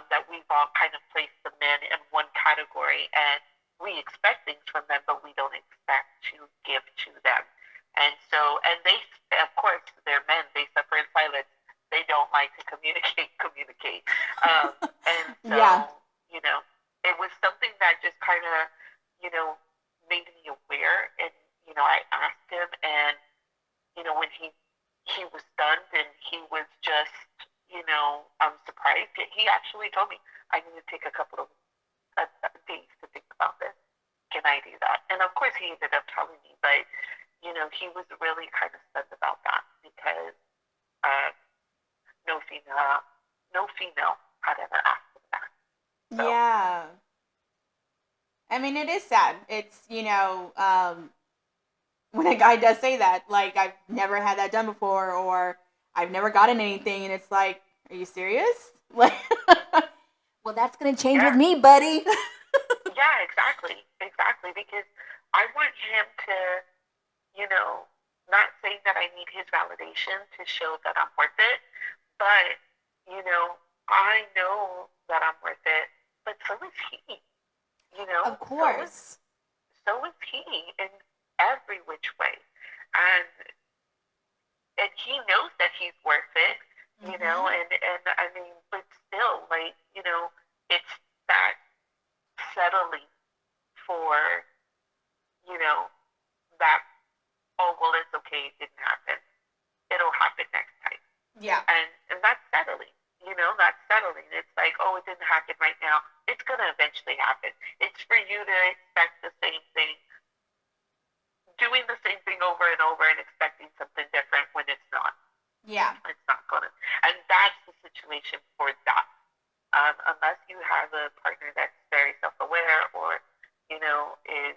that we've all kind of placed the men in one category, and we expect things from them, but we don't expect to give to them. And so, and they, of course, they're men, they suffer in silence. They don't like to communicate, communicate. And Yeah. so, it was something that just kind of, you know, made me aware. And, I asked him, and, when he was stunned, and he was just, surprised. He actually told me, I need to take a couple of days to think about this. Can I do that? And of course, he ended up telling me, but, he was really kind of stunned about that because, no female had ever asked him that. So, Yeah. I mean, it is sad. It's, when a guy does say that, like, I've never had that done before, or I've never gotten anything, and it's like, are you serious? Like, well, that's gonna change with yeah. me, buddy. Yeah, exactly. Exactly. Because I want him to, you know, not saying that I need his validation to show that I'm worth it, but, I know that I'm worth it, but so is he. You Of know, so is course. so is he in every which way. And and he knows that he's worth it, Mm-hmm. and I mean, but still, like, it's that settling for, you know, that, oh, well, it's okay, it didn't happen. It'll happen next time. Yeah. And that's settling. That's settling. It's like, oh, it didn't happen right now. It's gonna eventually happen. It's for you to expect the same thing, doing the same thing over and over and expecting something different when it's not. Yeah. It's not gonna. And that's the situation for that. Unless you have a partner that's very self-aware, or is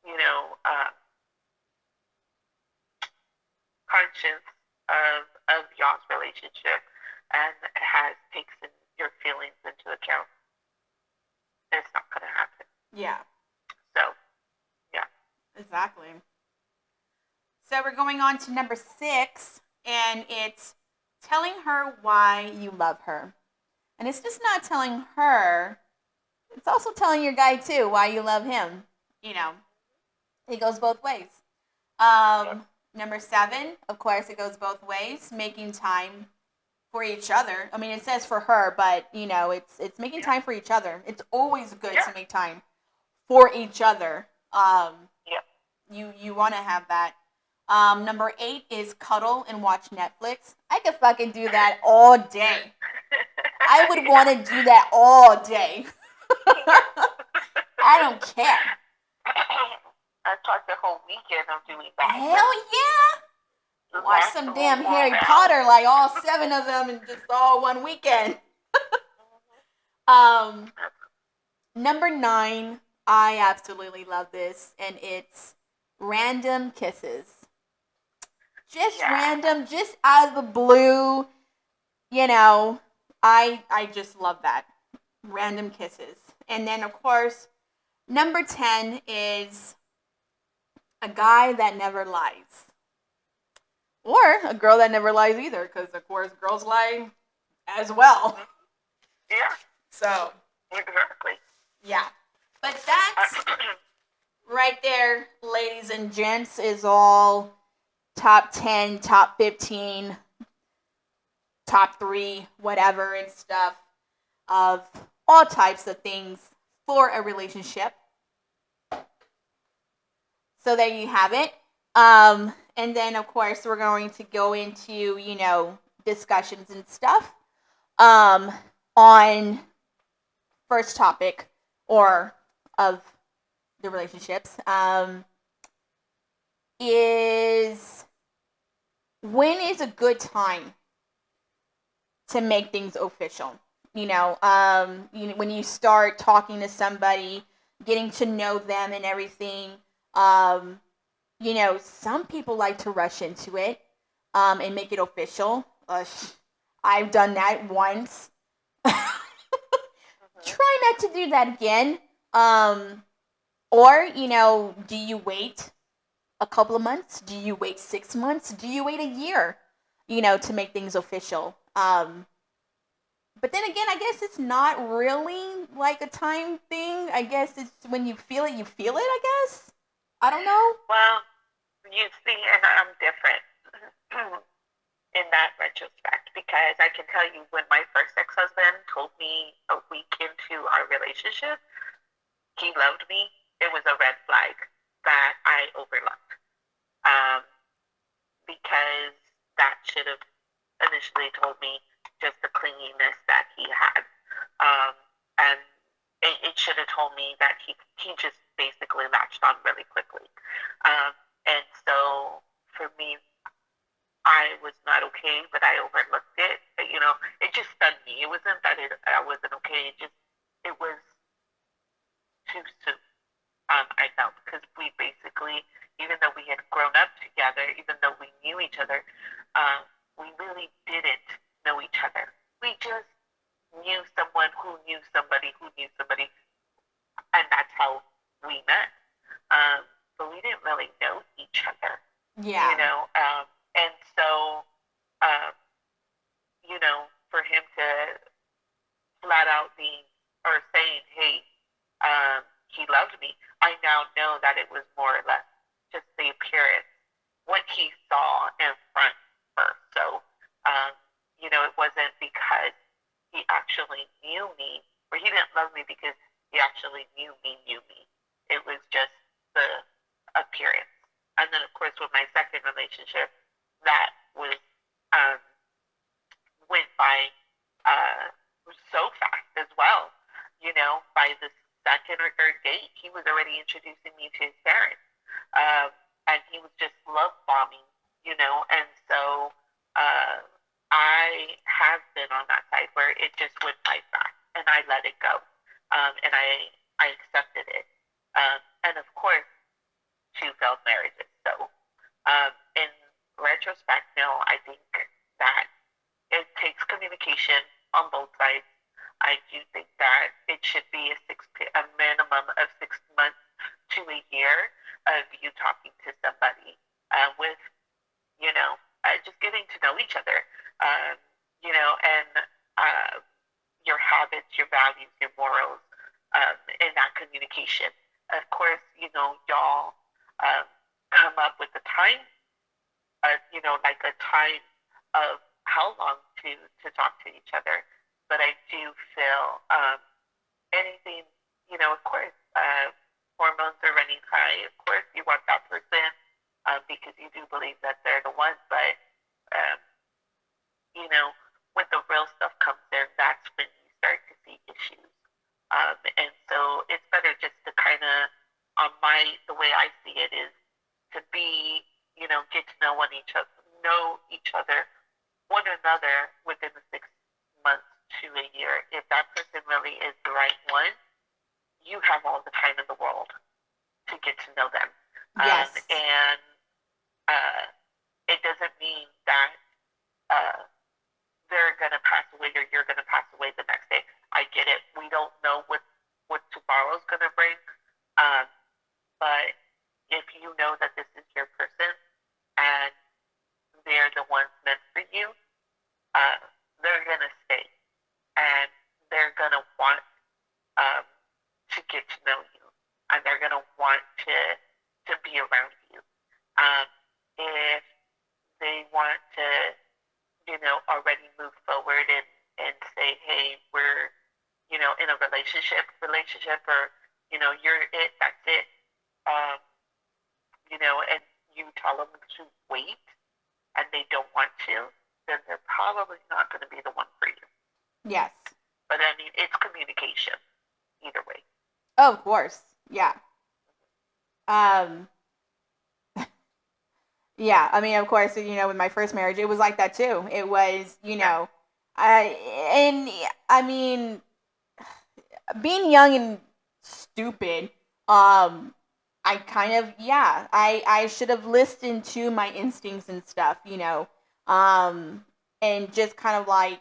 you know um, conscious of y'all's relationship and has takes your feelings into account, it's not gonna happen. Yeah. So, yeah. Exactly. So we're going on to number 6, and it's telling her why you love her. And it's just not telling her, it's also telling your guy too why you love him. You know, it goes both ways. Yep. Number 7, of course, it goes both ways, making time for each other. I mean, it says for her, but it's making Yeah. time for each other. It's always good Yeah. to make time for each other. Yep. You want to have that. Number 8 is cuddle and watch Netflix. I could fucking do that all day. I would want Yeah. to do that all day. Yeah. I don't care. I talked the whole weekend of doing that. Hell yeah! Watch Last some the whole damn long Harry house. Potter, like all 7 of them in just all one weekend. Mhm. Um, Number 9, I absolutely love this, and it's random kisses. Just Yeah. random, just out of the blue. You know, I just love that. Random kisses. And then of course, number 10 is a guy that never lies. Or a girl that never lies either, because of course girls lie as well. Mhm. Yeah. So, Exactly. yeah. But that's right there, ladies and gents, is all top 10, top 15, top 3, whatever, and stuff of all types of things for a relationship. So there you have it. And then, of course, we're going to go into, discussions and stuff on first topic or of the relationships is when is a good time to make things official. When you start talking to somebody, getting to know them and everything. Some people like to rush into it and make it official. I've done that once. Mhm. Try not to do that again. Or, do you wait a couple of months? Do you wait 6 months? Do you wait a year, to make things official? But then again, I guess it's not really like a time thing. I guess it's when you feel it, I guess. I don't know. Well, you see, and I'm different in that retrospect, because I can tell you, when my first ex-husband told me a week into our relationship he loved me, it was a red flag that I overlooked. Um, because that should have initially told me just the clinginess that he had. Um, and it should have told me that he just basically latched on really quickly. And so for me, I was not okay, but I overlooked it. it just stunned me. It wasn't that I wasn't okay. It was too soon. I felt because we basically, even though we had grown up together, even though we knew each other, we really didn't know each other. We just knew someone who knew somebody who knew somebody, and that's how we met. But we didn't really know each other, Yeah. and so, um, for him to flat out being or saying, "Hey, he loved me," I now know that it was more or less just the appearance, what he saw in front first. So, um, it wasn't because he actually knew me, or he didn't love me because he actually knew me. It was just the appearance. And then, of course, with my second relationship, that was um, went by uh, so fast as well. By the second or third date, he was already introducing me to his parents, um, and he was just love bombing. And so uh, I have been on that side where it just went by fast, and I let it go, and I accepted it, and of course, two failed marriages. So in retrospect, no, I think that it takes communication on both sides. I do think that it should be a minimum of 6 months to a year of you talking to somebody with, just getting to know each other, and your habits, your values, your morals, in that communication. Of course, y'all um, come up with a time, like a time of how long to talk to each other. But I do feel anything, of course, hormones are running high. Of course, you want that person because you do believe that they're the one. But um, when the real stuff comes in, that's when you start to see issues. And so it's better just to kind of, the way I see it is to be, get to know each other, one another within the 6 months to a year. If that person really is the right one, you have all the time in the world to get to know them. Yes. And uh, it doesn't mean that uh, they're going to pass away or you're going to pass away the next day. I get it. We don't know what tomorrow's going to bring. Um, but if you know that this is your person and they're the ones meant for you, uh, they're going to stay and they're going to want um, to get to know you and they're going to want to be around you. Um, if they want to, already move forward and say, hey, we're, in a relationship, or, you're it, that's it, um, and you tell them to wait and they don't want to, then they're probably not going to be the one for you. Yes. But I mean, it's communication either way. Oh, of course. Yeah. Um, yeah. I mean, of course, with my first marriage, it was like that too. It was, I mean, being young and stupid, I kind of, yeah, I should have listened to my instincts and stuff, and just kind of like,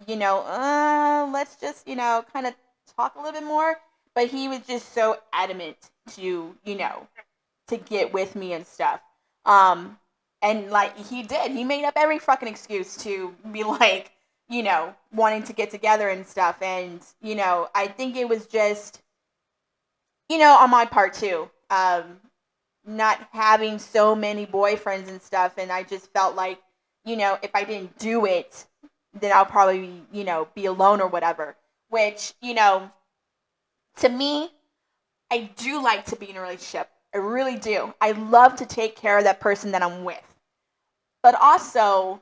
let's just, kind of talk a little bit more. But he was just so adamant to, to get with me and stuff. Um, and like he did, he made up every fucking excuse to be like, wanting to get together and stuff. And, I think it was just, on my part too. Not having so many boyfriends and stuff. And I just felt like, if I didn't do it, then I'll probably, be alone or whatever. Which, to me, I do like to be in a relationship. I really do. I love to take care of that person that I'm with. But also,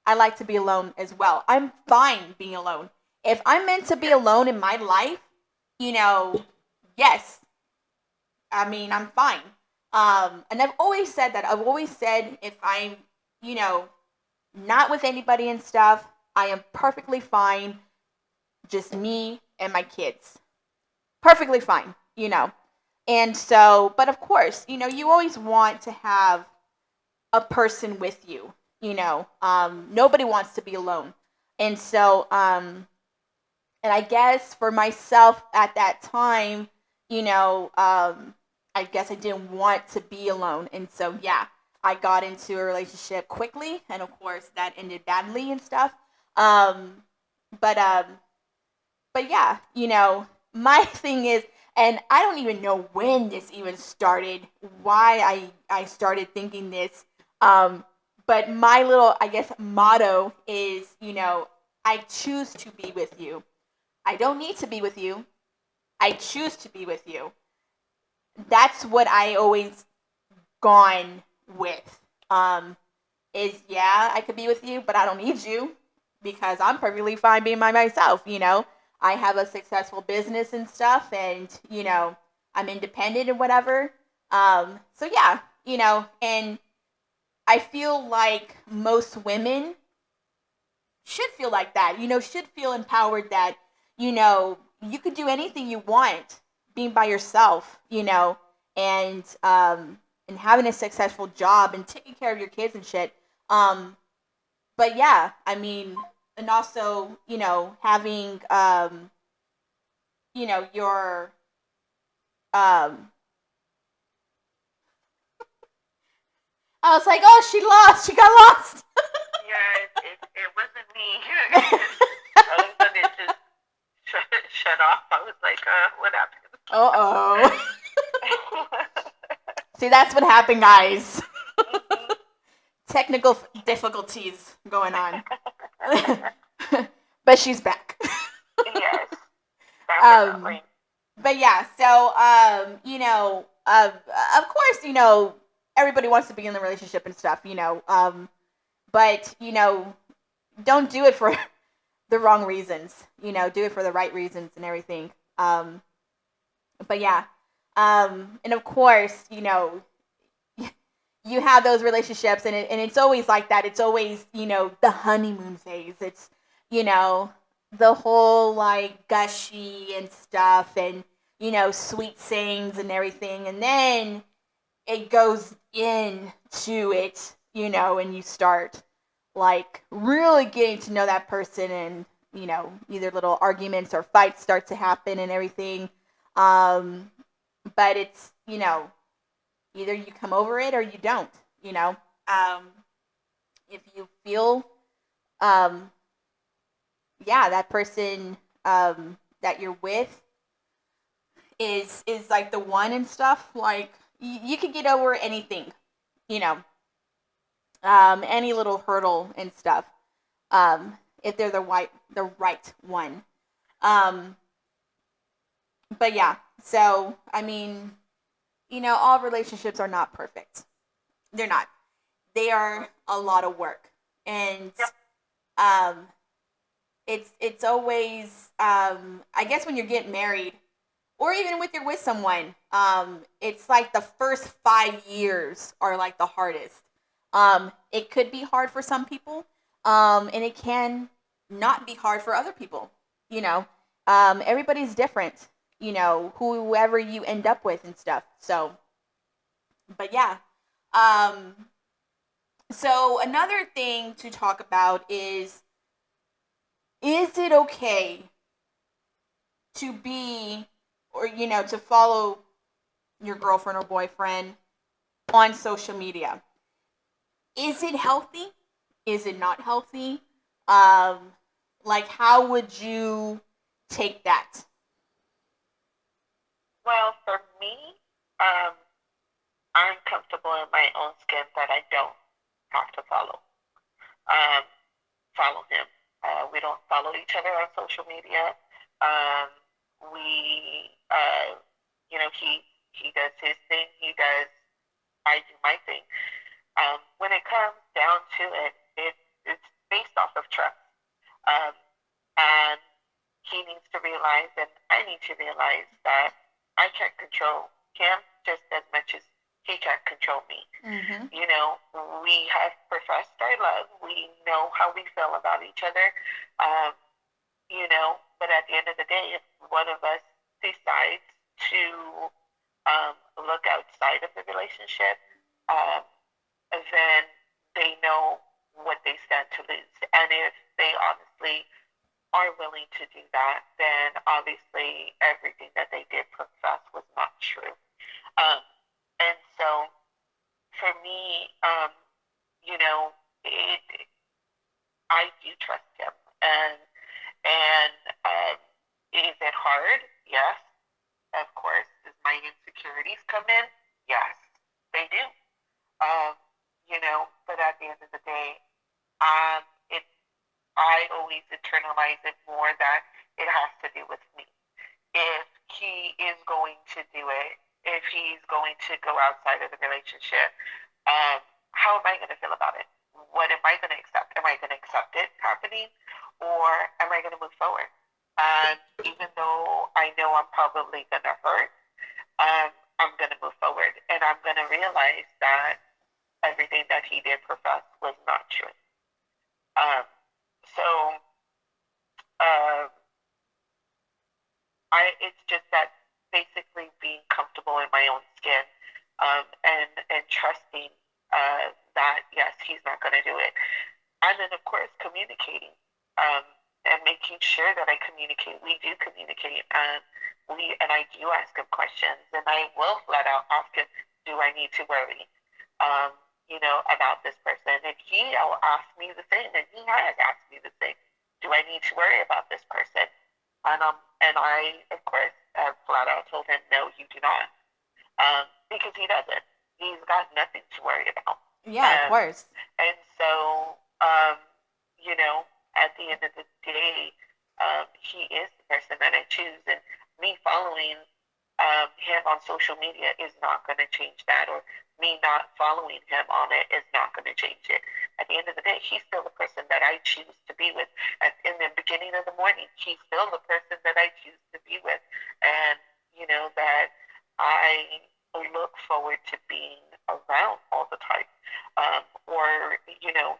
I like to be alone as well. I'm fine being alone. If I'm meant to be alone in my life, yes. I mean, I'm fine. And I've always said that. I've always said if I'm, not with anybody and stuff, I am perfectly fine, just me and my kids. Perfectly fine, you know. And so, but of course, you know, you always want to have a person with you, you know. Nobody wants to be alone. And so, and I guess for myself at that time, you know, I guess I didn't want to be alone. And so, yeah, I got into a relationship quickly. And of course, that ended badly and stuff. Um, but, um, but yeah, you know, my thing is, and I don't even know when this even started, why I started thinking this. Um, but my little, I guess, motto is, you know, I choose to be with you. I don't need to be with you. I choose to be with you. That's what I always gone with. Is yeah, I could be with you, but I don't need you because I'm perfectly fine being by myself, you know. I have a successful business and stuff and, you know, I'm independent and whatever. So yeah, you know, and I feel like most women should feel like that, you know, should feel empowered that, you know, you could do anything you want being by yourself, you know, and having a successful job and taking care of your kids and shit. Um, but yeah, I mean, and also, you know, having, you know, your, um, I was like, oh, she got lost. Yeah, it wasn't me. All of a sudden, it just shut off. I was like, what happened? Uh oh. See, that's what happened, guys. Mm-hmm. Technical difficulties going on. But she's back. Yes, um, definitely. but yeah, so you know, of course, you know, everybody wants to be in the relationship and stuff, you know. But you know, don't do it for the wrong reasons. You know, do it for the right reasons and everything. But yeah, and of course, you know, you have those relationships, and it's always like that. It's always, you know, the honeymoon phase. It's, you know, the whole like gushy and stuff, and you know, sweet sayings and everything, and then it goes into it, you know, and you start like really getting to know that person, and you know, either little arguments or fights start to happen and everything. Um, but it's, you know, either you come over it or you don't, you know. Um, if you feel, um, yeah, that person that you're with is like the one and stuff, like you could get over anything, you know, any little hurdle and stuff, if they're the right one. Um, but yeah, so I mean, you know, all relationships are not perfect. They're not. They are a lot of work, and Yep. um, it's always, I guess when you're getting married or even with you're with someone, it's like the first 5 years are like the hardest. It could be hard for some people, and it can not be hard for other people. You know, everybody's different. You know, whoever you end up with and stuff. So, but yeah. Um, so another thing to talk about is it okay to be, or you know, to follow your girlfriend or boyfriend on social media? Is it healthy? Is it not healthy? Um, like, how would you take that? Well, for me, um, I'm comfortable in my own skin that I don't have to um, follow him. We don't follow each other on social media. Um, we, he does his thing. I do my thing. When it comes down to it's based off of trust. Um, and he needs to realize, and I need to realize that I can't control him just as much as He can't control me. Mm-hmm. You know, we have professed our love. We know how we feel about each other. Um, you know, but at the end of the day, if one of us decides to look outside of the relationship, um, then they know what they stand to lose. And if they honestly are willing to do that, then obviously everything that they did profess was not true. Um, and so for me, you know, I do trust him, and is it hard? Yes, of course. Does my insecurities come in? Yes, they do. Um, you know, but at the end of the day, it I always internalize it more that it has to do with me. If he is going to do it, if he's going to go outside of the relationship, um, how am I going to feel about it? What am I going to accept? Am I going to accept it happening, or am I going to move forward? And even though I know I'm probably going to hurt, I'm going to move forward, and I'm going to realize that everything that he did profess was not true. Um, so uh, it's just that basically being comfortable in my own skin, and trusting that yes, he's not going to do it, and then of course communicating, um, and making sure that I communicate. We do communicate, and I do ask him questions, and I will flat out ask him, do I need to worry? Um, you know, about this person, and he'll ask me the same, and he has asked me the same. Do I need to worry about this person? And I, of course, have flat out told him, no, you do not, because he doesn't. He's got nothing to worry about. Yeah, of course. And so, you know, at the end of the day, he is the person that I choose, and me following him on social media is not going to change that, or me not following him on it is not going to change it. At the end of the day, he's still the person that I choose to be with. And in the beginning of the morning, he's still the person that I choose to be with, and you know that I look forward to being around all the time, or you know,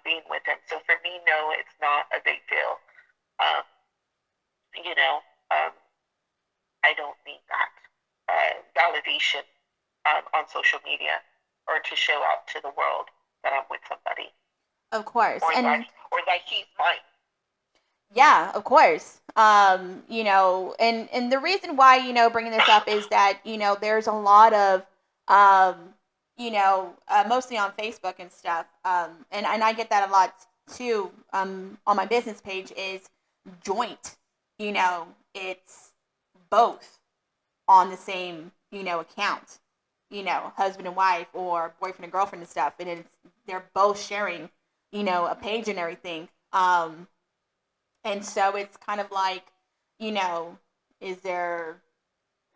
being with him. So for me, no, it's not a big deal. Um, you know, um, I don't need that validation on social media, or to show out to the world that I'm with somebody, Of course. or And that he's mine. yeah, of course. You know, and the reason why, bringing this up is that, there's a lot of, mostly on Facebook and stuff. And I get that a lot too, on my business page is joint. It's both on the same, account, husband and wife or boyfriend and girlfriend and stuff. And they're both sharing, a page and everything. And so it's kind of like, you know, is there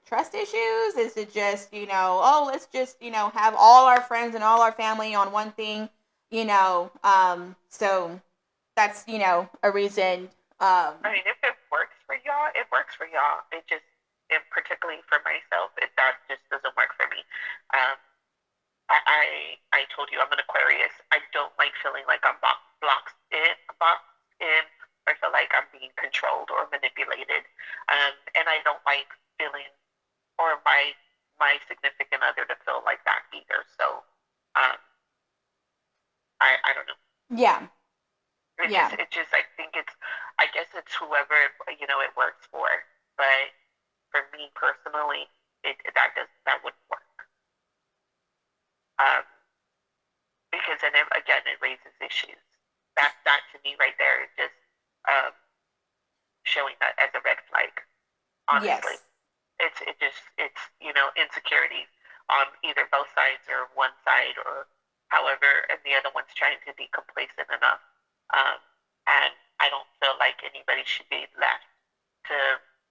trust issues? Is it just, oh, let's just, have all our friends and all our family on one thing, so that's, a reason. I mean, if it works for y'all, it works for y'all. It just, and particularly for myself, that just doesn't work for me. Um, I told you I'm an Aquarius. I don't like feeling like I'm boxed in, or feel like I'm being controlled or manipulated. And I don't like feeling, or my significant other to feel like that either. So, um, I don't know. Yeah. Yeah. I think I guess it's whoever it works for. But for me personally, that wouldn't work. Um, because then again it raises issues. That to me right there is just um, showing that as a red flag. Honestly, Yes. it's insecurities on either both sides or one side, or however, and the other one's trying to be complacent enough. Um, and I don't feel like anybody should be left to,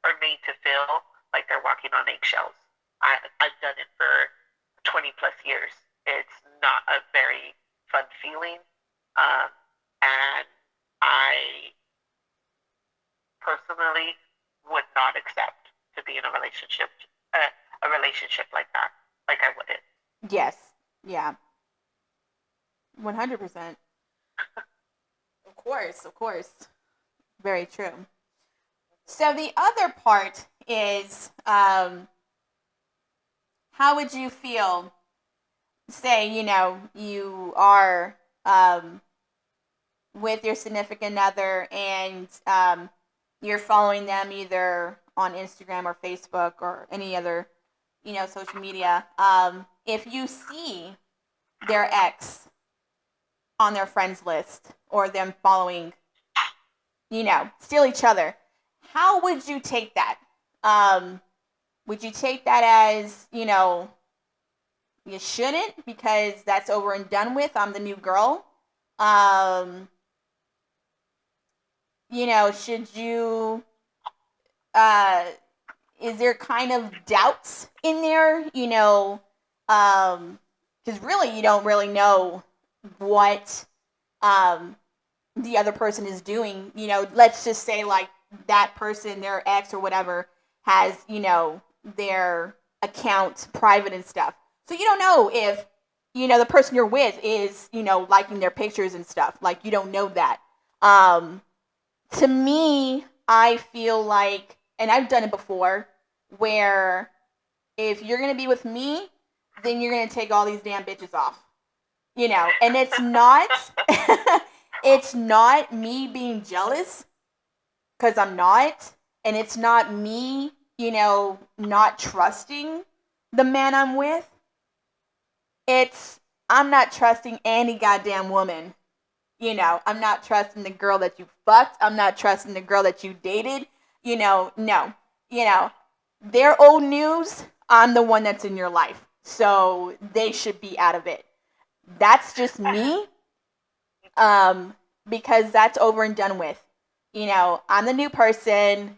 or made to feel like they're walking on eggshells. I've done it for 20 plus years. It's not a very fun feeling. And I personally would not accept to be in a relationship like that. Like I wouldn't. Yes. Yeah. 100%. Of course. Of course. Very true. So the other part is, how would you feel? Say, you are um, with your significant other, and you're following them either on Instagram or Facebook or any other, social media. If you see their ex on their friends list or them following, still each other, how would you take that? Would you take that as, you shouldn't because that's over and done with? I'm the new girl. Um, should you, uh, is there kind of doubts in there? Because really you don't really know what um, the other person is doing. Let's just say like that person, their ex or whatever, has, their account private and stuff. So you don't know if, the person you're with is, liking their pictures and stuff. Like you don't know that. Um, to me, I feel like, and I've done it before, where if you're gonna be with me, then you're gonna take all these damn bitches off. And it's not, it's not me being jealous, because I'm not, and it's not me, not trusting the man I'm with. It's I'm not trusting any goddamn woman. I'm not trusting the girl that you fucked. I'm not trusting the girl that you dated. No. You know, they're old news. I'm the one that's in your life. So they should be out of it. That's just me. Um, because that's over and done with. I'm the new person.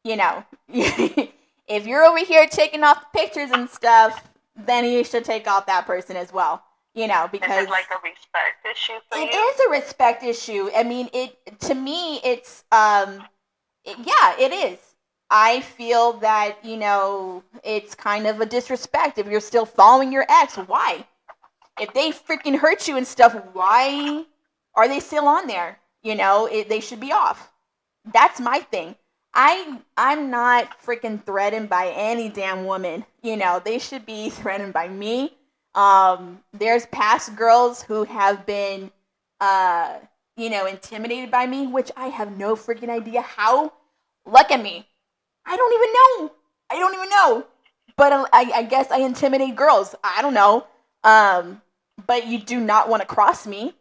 You know, if you're over here taking off pictures and stuff, then you should take off that person as well. Because is it like a respect issue for it you? is a respect issue. I mean, it to me, it's yeah, it is. I feel that it's kind of a disrespect if you're still following your ex. Why? If they freaking hurt you and stuff, why are they still on there? They should be off. That's my thing. I'm not freaking threatened by any damn woman. They should be threatened by me. There's past girls who have been uh intimidated by me, which I have no freaking idea how. Look at me. I don't even know. I don't even know. But I guess I intimidate girls. I don't know. But you do not want to cross me.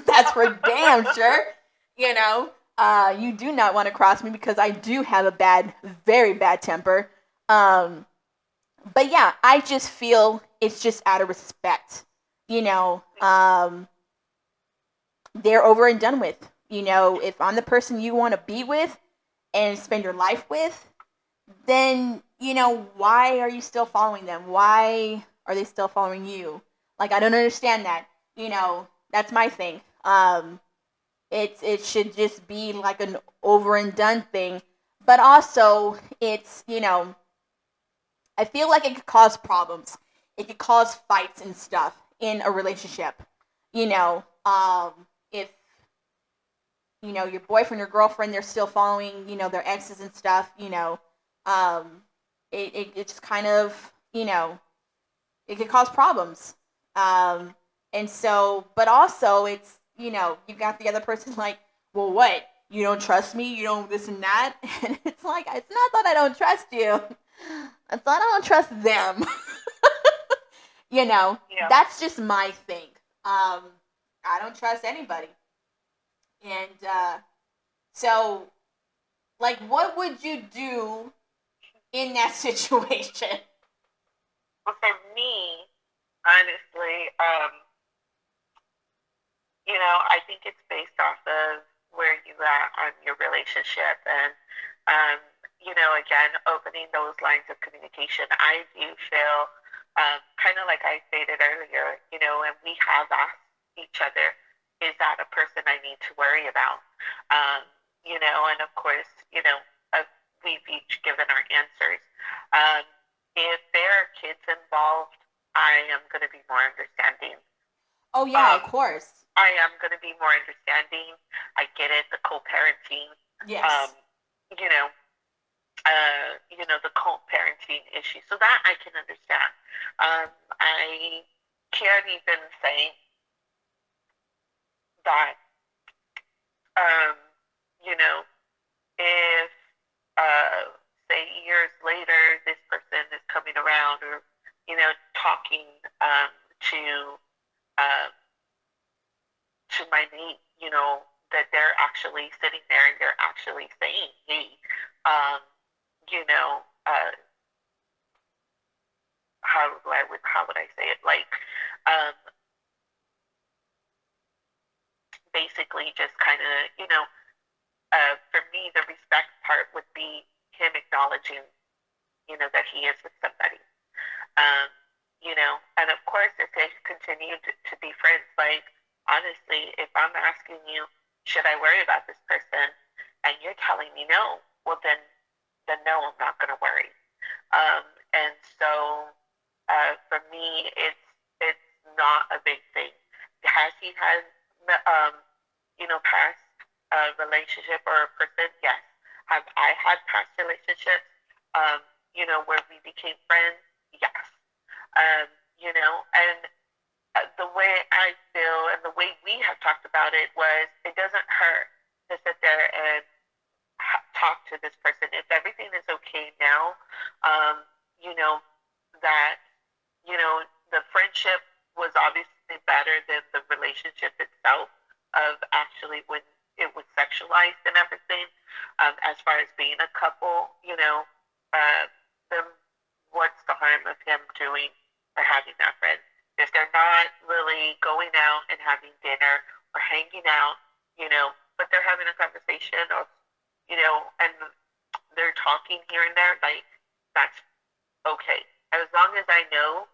That's for damn sure. You do not want to cross me because I do have a bad, very bad temper. Um, but yeah, I just feel it's just out of respect. They're over and done with. If I'm the person you want to be with and spend your life with, then why are you still following them? Why are they still following you? Like I don't understand that. That's my thing. It should just be like an over and done thing, but also it's I feel like it could cause problems. It could cause fights and stuff in a relationship. If your boyfriend or girlfriend, they're still following their exes and stuff. Um, it just kind of it could cause problems. Um, and so, but also it's you got the other person like, well, what? You don't trust me? You don't this and that? And it's like it's not that I don't trust you. It's that I don't trust them. Yeah. That's just my thing. I don't trust anybody. And so, like, what would you do in that situation? Well, for me, honestly, I think it's based off of where you are on your relationship and, um, again, opening those lines of communication. I do feel kind of like I stated earlier, and we have asked each other, is that a person I need to worry about? Um, and of course, uh, we've each given our answers. Um, if there are kids involved, I am going to be more understanding. Oh yeah, Um, of course. I am going to be more understanding. I get it, the co-parenting. Um, Yes. you know, the co-parenting issue. So that I can understand. I can't even say that, um, you know, if, say, years later, this person is coming around or, talking to, um, to my mate, that they're actually sitting there and they're actually saying, hey, um, you know, how would I say it? Like, um, basically just kind of, for me, the respect part would be him acknowledging, that he is with somebody. Um, and of course, if they continue to be friends, like, honestly, if I'm asking you, should I worry about this person? And you're telling me no, well, then no, I'm not going to worry. And so, for me, it's not a big thing. Has he had, past relationship or a person? Yes. Have I had past relationships, where we became friends? Yes. Um, and the way I feel and the way we have talked about it was it doesn't hurt to sit there and talk to this person. If everything is okay now, um, you know, that, the friendship was obviously better than the relationship itself of actually when it was sexualized and everything. As far as being a couple, then what's the harm of him doing or having that friend? If they're not really going out and having dinner or hanging out, but they're having a conversation or, and they're talking here and there, like, that's okay. As long as I know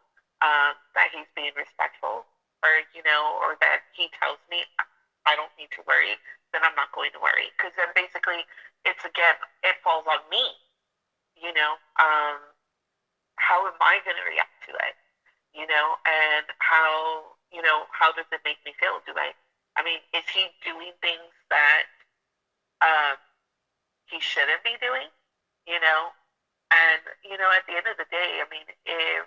that he's being respectful or, or that he tells me I don't need to worry, then I'm not going to worry. Because then basically, it's again, it falls on me, you know. How am I going to react to it? And how does it make me feel? I mean, is he doing things that um, he shouldn't be doing? You know, and at the end of the day, I mean, if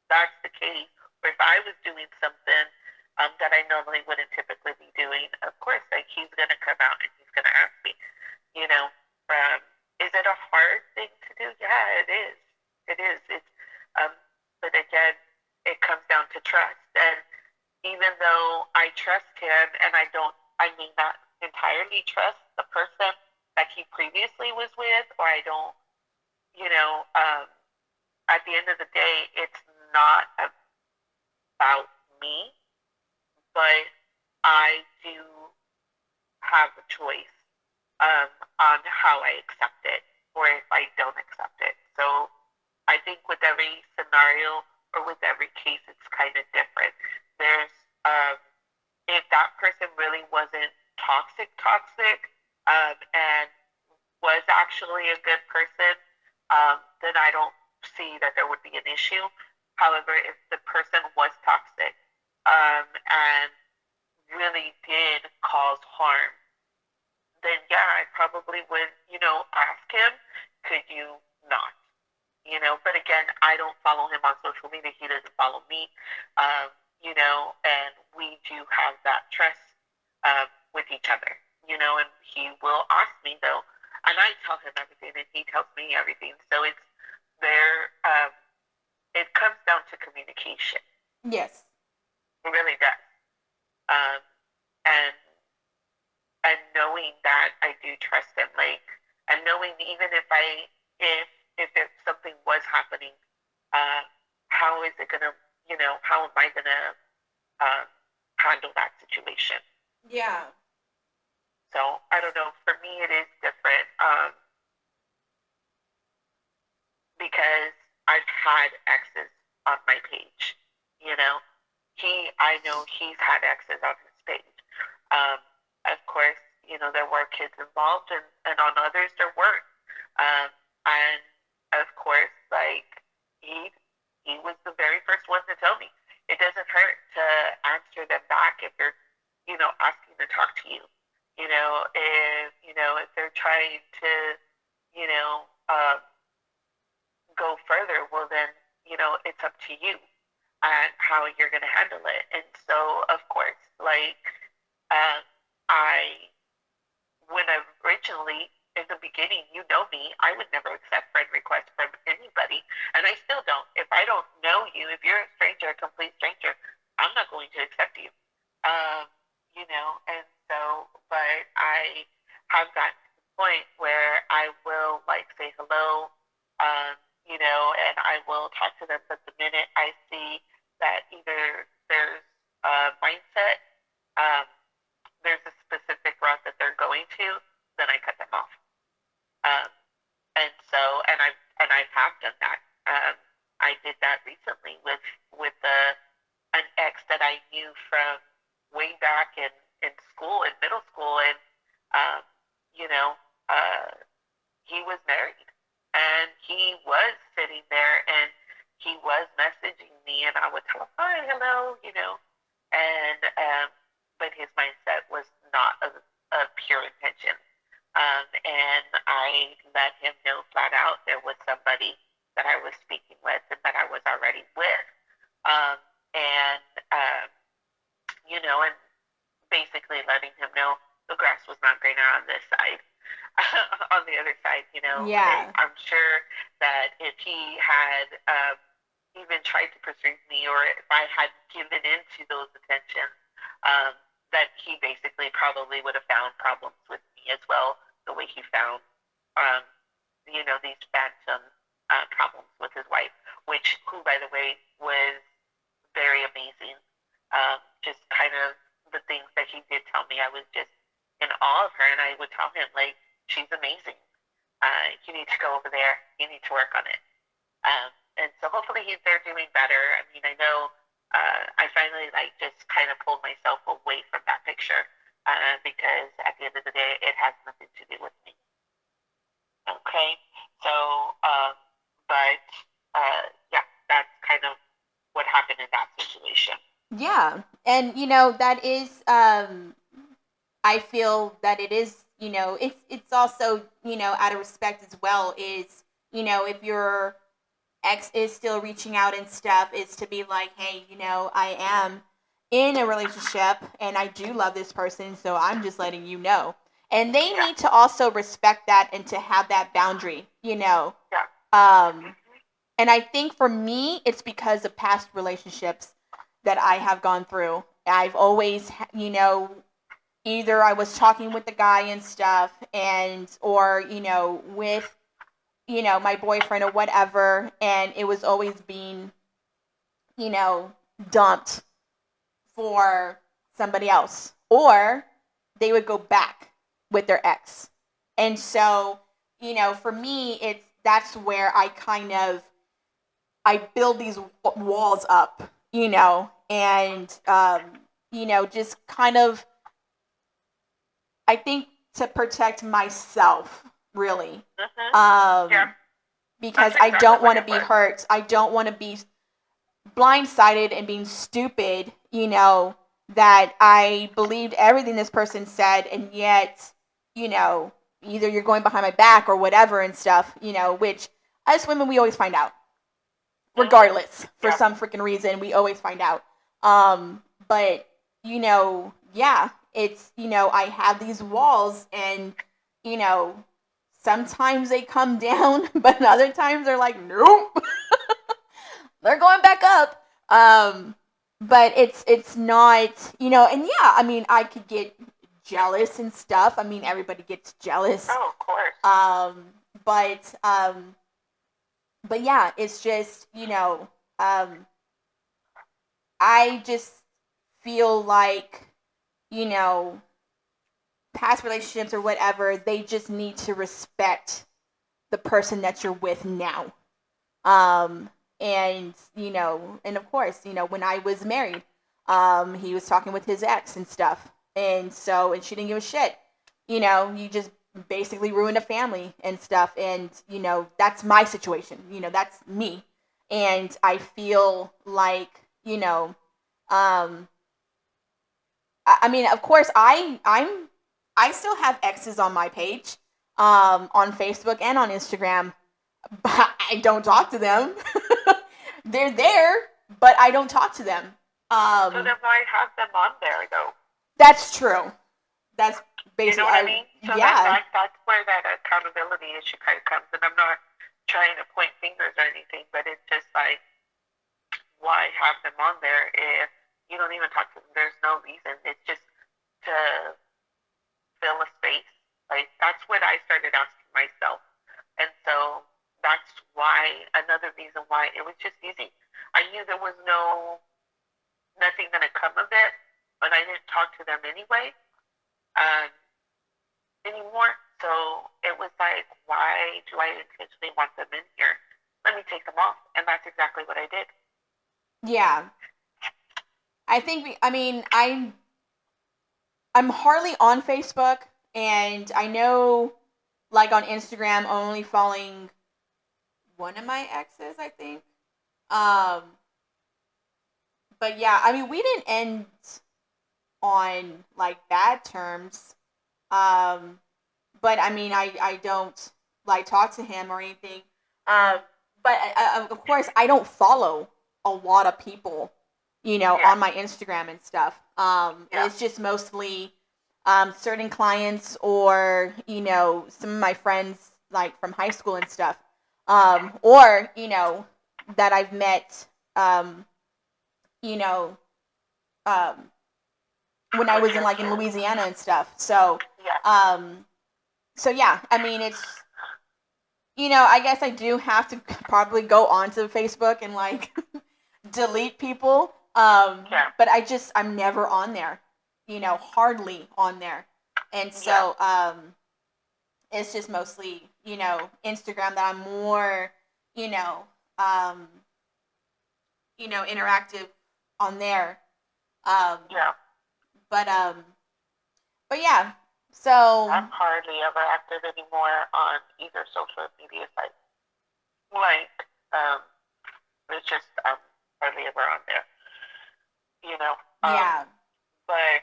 that's the case, or if I was doing something that I normally wouldn't typically be doing, of course, like he's gonna come out and he's gonna ask me, you know, um, is it a hard thing to do? Yeah, it is. It is. It's, um, but again, it comes down to trust. And even though I trust him, and I may not entirely trust the person that he previously was with, or I don't, you know, at the end of the day, it's not about me, but I do have a choice on how I accept it or if I don't accept it. So I think with every scenario or with every case, it's kind of different. There's, if that person really wasn't toxic, and was actually a good person, then I don't see that there would be an issue. However, if the person was toxic, and really did cause harm, then yeah, I probably would, ask him, could you not? But again, I don't follow him on social media. He doesn't follow me, and we do have that trust with each other, and he will ask me though, and I tell him everything, and he tells me everything. So it's there. It comes down to communication. Yes. It really does. Um, and and knowing that I do trust him, like, and knowing even if if something was happening, uh, how is it gonna, how am I gonna uh, handle that situation? Yeah. So I don't know. For me, it is different because I've had exes on my page. You know, I know he's had exes on his page. Um, of course, there were kids involved, and on others there weren't. And of course, like he he was the very further, well then, it's up to you and how you're going to handle it. And so, of course, like, um, I, when originally in the beginning, me, I would never accept friend requests from anybody, and I still don't. If I don't know you, if you're a stranger, a complete stranger, I'm not going to accept you. And so, but I have gotten to the point where I will like say hello, and I will talk to them. But the minute I see that either there's a mindset, um, there's a specific route that they're going to, then I cut them off. Um, and so, and I have done that. I did that recently with an ex that I knew from way back in school, in middle school, and um, you know, uh, he was married, and he was sitting there, and he was messaging me, and I would tell him, hi, hello, and but his mindset was not a pure intention. And I let him know flat out there was somebody that I was speaking with and that I was already with. Um, and, um, and basically letting him know the grass was not greener on this side. On the other side, Yeah. I'm sure that if he had even tried to pursue me, or if I had given into those attentions, that he basically probably would have found problems with me as well, the way he found, um, these phantom problems with his wife, who, by the way, was very amazing. Just kind of the things that he did tell me, I was just in awe of her, and I would tell him, like, she's amazing. You need to go over there. You need to work on it. And so hopefully they're doing better. I mean, I know I finally just kind of pulled myself away from that picture because at the end of the day, it has nothing to do with me. Okay, so but yeah, that's kind of what happened in that situation. Yeah. And that is I feel that it is, it's also, out of respect as well is, if your ex is still reaching out and stuff, is to be like, hey, I am in a relationship and I do love this person, so I'm just letting you know. And they Yeah. need to also respect that and to have that boundary, Yeah. And I think for me, it's because of past relationships that I have gone through. I've always, either I was talking with the guy and stuff, or with my boyfriend or whatever, and it was always being dumped for somebody else, or they would go back with their ex. And so for me, that's where I build these walls up, and just kind of, I think, to protect myself, really. Yeah. Because That's I exactly don't what want to it be was. hurt. I don't want to be blindsided and being stupid, that I believed everything this person said, and yet, either you're going behind my back or whatever and stuff, which us women, we always find out. Regardless, for Yeah. some freaking reason, we always find out. But, yeah, it's, I have these walls, and, sometimes they come down, but other times they're like, nope. They're going back up. But it's not, and yeah, I mean, I could get jealous and stuff. I mean, everybody gets jealous. Oh, of course. But yeah, it's just, I just feel like, past relationships or whatever, they just need to respect the person that you're with now. And and of course, when I was married, he was talking with his ex and stuff, and she didn't give a shit. You just basically ruined a family and stuff, and that's my situation. That's me, and I feel like I mean, of course, I still have exes on my page, on Facebook and on Instagram. but I don't talk to them. They're there, but I don't talk to them. So then why have them on there though? That's true. That's You know basically what I mean? So yeah. that's where that accountability issue kind of comes. And I'm not trying to point fingers or anything, but it's just like, why have them on there if you don't even talk to them? There's no reason. It's just to fill a space. Like that's what I started asking myself. And so that's why another reason why it was just easy. I knew there was nothing gonna come of it, but I didn't talk to them anyway, um, anymore. So it was like, why do I intentionally want them in here? Let me take them off, and that's exactly what I did. Yeah. I think I mean I'm hardly on Facebook, and I know like on Instagram I'm only following one of my exes, I think. Um but yeah, I mean we didn't end on like bad terms. Um but I mean I don't like talk to him or anything. Um but of course I don't follow a lot of people, Yeah, on my Instagram and stuff. yeah, It's just mostly certain clients or some of my friends like from high school and stuff, or that I've met, um, you know, um, when I with was in your like in kids. Louisiana and stuff. So, Yeah, um, so yeah, I mean it's I guess I do have to probably go onto Facebook and like delete people. yeah, But I'm never on there, hardly on there. And yeah, so it's just mostly, Instagram that I'm more, you know, um, interactive on there. Um, yeah. but um, but yeah. So I'm hardly ever active anymore on either social media site. Like, um, it's just hardly ever on there. You know, um, yeah, but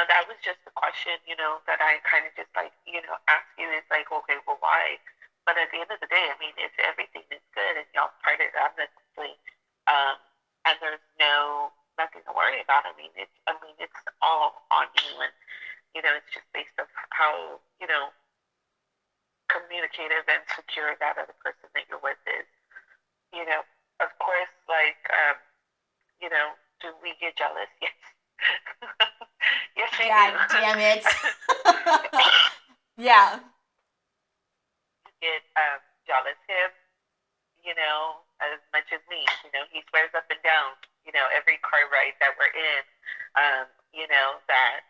that was just the question. That I kind of just like ask you is like, okay, well, why? But at the end of the day, I mean, if everything is good and y'all parted amicably, um, and there's nothing to worry about. I mean, it's all on you, and it's just based on how communicative and secure that other person that you're with is. You know, of course, like, do we get jealous? Yes. Yes, we do. God damn it. Yeah, Get jealous him, as much as me. He swears up and down, every car ride that we're in, that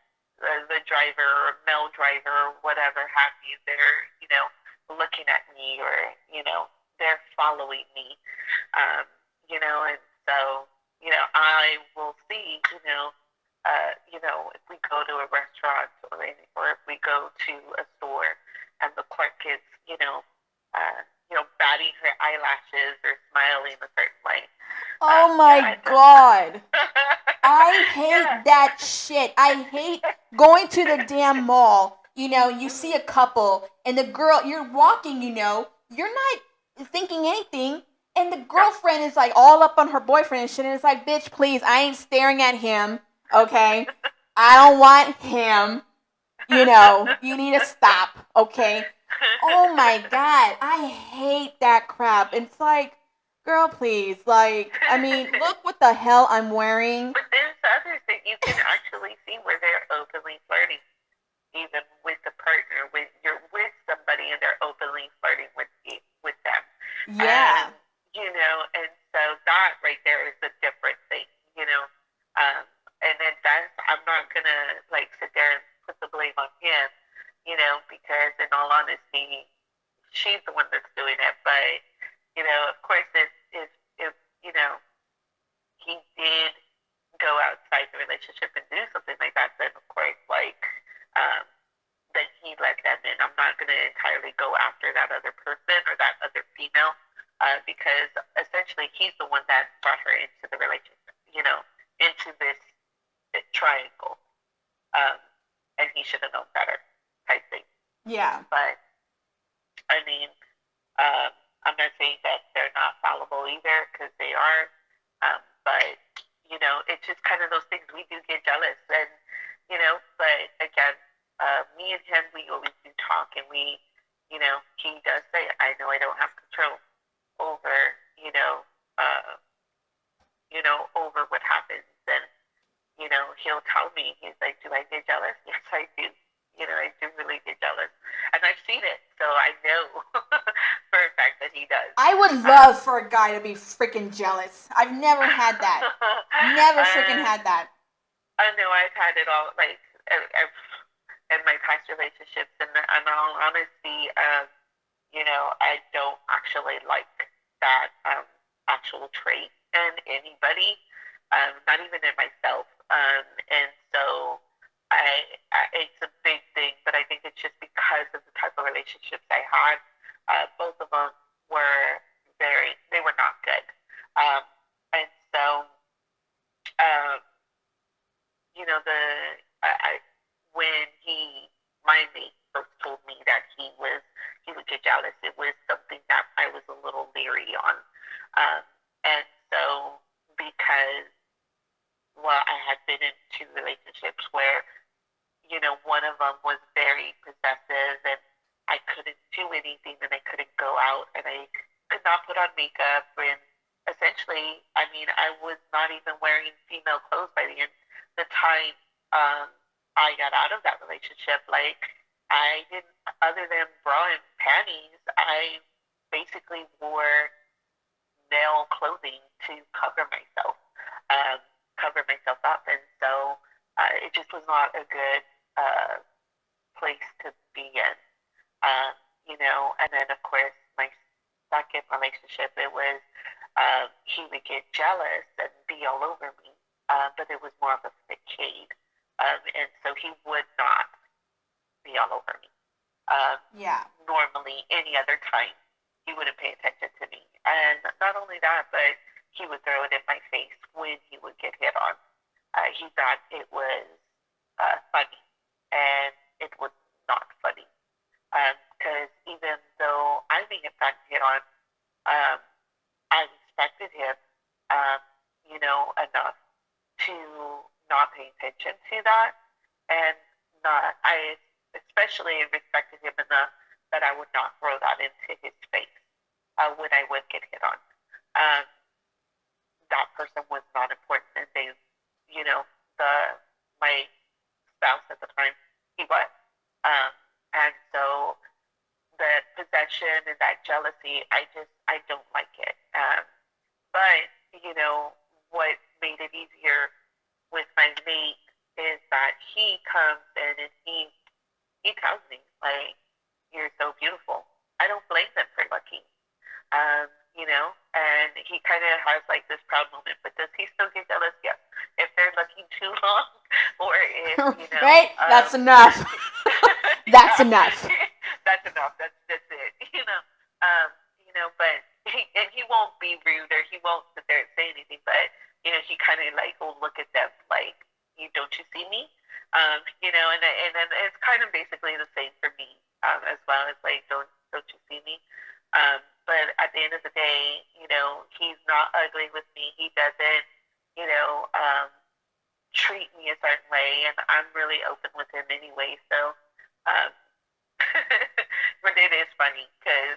the driver or male driver or whatever have you, they're, looking at me or, they're following me, and so, I will see, if we go to a restaurant or if we go to a store and the clerk is, uh, batting her eyelashes or smiling a certain way. oh Yeah, my god. I yeah, hate that shit. I hate going to the damn mall. You see a couple and the girl, you're walking, you're not thinking anything. And the no, girlfriend is like all up on her boyfriend and shit. And it's like, bitch, please, I ain't staring at him. Okay? I don't want him. You need to stop. Okay? Oh my god. I hate that crap. It's like, girl, please. Like, I mean, look what the hell I'm wearing. but there's others that you can actually see where they're openly flirting, even with the partner. When you're with somebody and they're openly flirting with them, and Yeah. and so that right there is a different thing, um, and then I'm not gonna like sit there and put the blame on him, because in all honesty, she's the one that's doing it. But of course, if he did go outside the relationship and do something like that, then of course, like, um, then he let them in. I'm not going to entirely go after that other person or that other female, because essentially he's the one that brought her into the relationship, into this triangle, um, and he should have known better, type thing. Yeah. But I mean, I'm not saying that they're not fallible either, because they are. But it's just kind of those things. We do get jealous, and But again, me and him, we always do talk, and he does say, I know I don't have control over, you know, uh, over what happens, and he'll tell me, he's like, do I get jealous? Yes, I do. I do really get jealous. And I've seen it, so I know for a fact that he does. I would love for a guy to be freaking jealous. I've never had that. Never freaking had that. I know I've had it all, like, in my past relationships, and in all honesty, I don't actually like that actual trait in anybody, not even in myself. And so it's a big thing, but I think it's just because of the type of relationships I had. Both of them were they were not good. And so, um, when my mate first told me that he would get jealous, it was something that I was a little leery on. Um, and so, because, well, I had been in two relationships where, one of them was very possessive, and I couldn't do anything, and I couldn't go out, and I could not put on makeup, and essentially, I mean, I was not even wearing female clothes by the time um, I got out of that relationship. Like, I didn't, other than bra and panties, I basically wore male clothing to um, cover myself up, and so it just was not a good uh, place to be in. And then of course my second relationship, it was he would get jealous and be all over me, but it was more of a facade, and so he would not be all over me. Yeah. Normally, any other time, he wouldn't pay attention to me. And not only that, but he would throw it in my face when he would get hit on. He thought it was funny, and it was not funny. Because even though I may have gotten hit on, um, I respected him, um, enough to not pay attention to that, and not I especially respected him enough that I would not throw that into his face when I would get hit on. Um, that person was not important, and the my spouse at the time, he was, um, and so the possession and that jealousy, I don't like it. But what made it easier with my mate is that he comes in and he tells me, like, you're so beautiful. I don't blame them for looking. And he kind of has like this proud moment, but does he still get jealous? Yes. If they're looking too long, or if, right? That's enough. That's enough. That's enough. That's it. But he won't be rude, or he won't sit there and say anything, but he kind of like will look at them like, you don't you see me? And it's kind of basically the same for me, as well as like, don't you see me? But at the end of the day, he's not ugly with me. He doesn't, you know, um, treat me a certain way, and I'm really open with him anyway. So, um, but it is funny because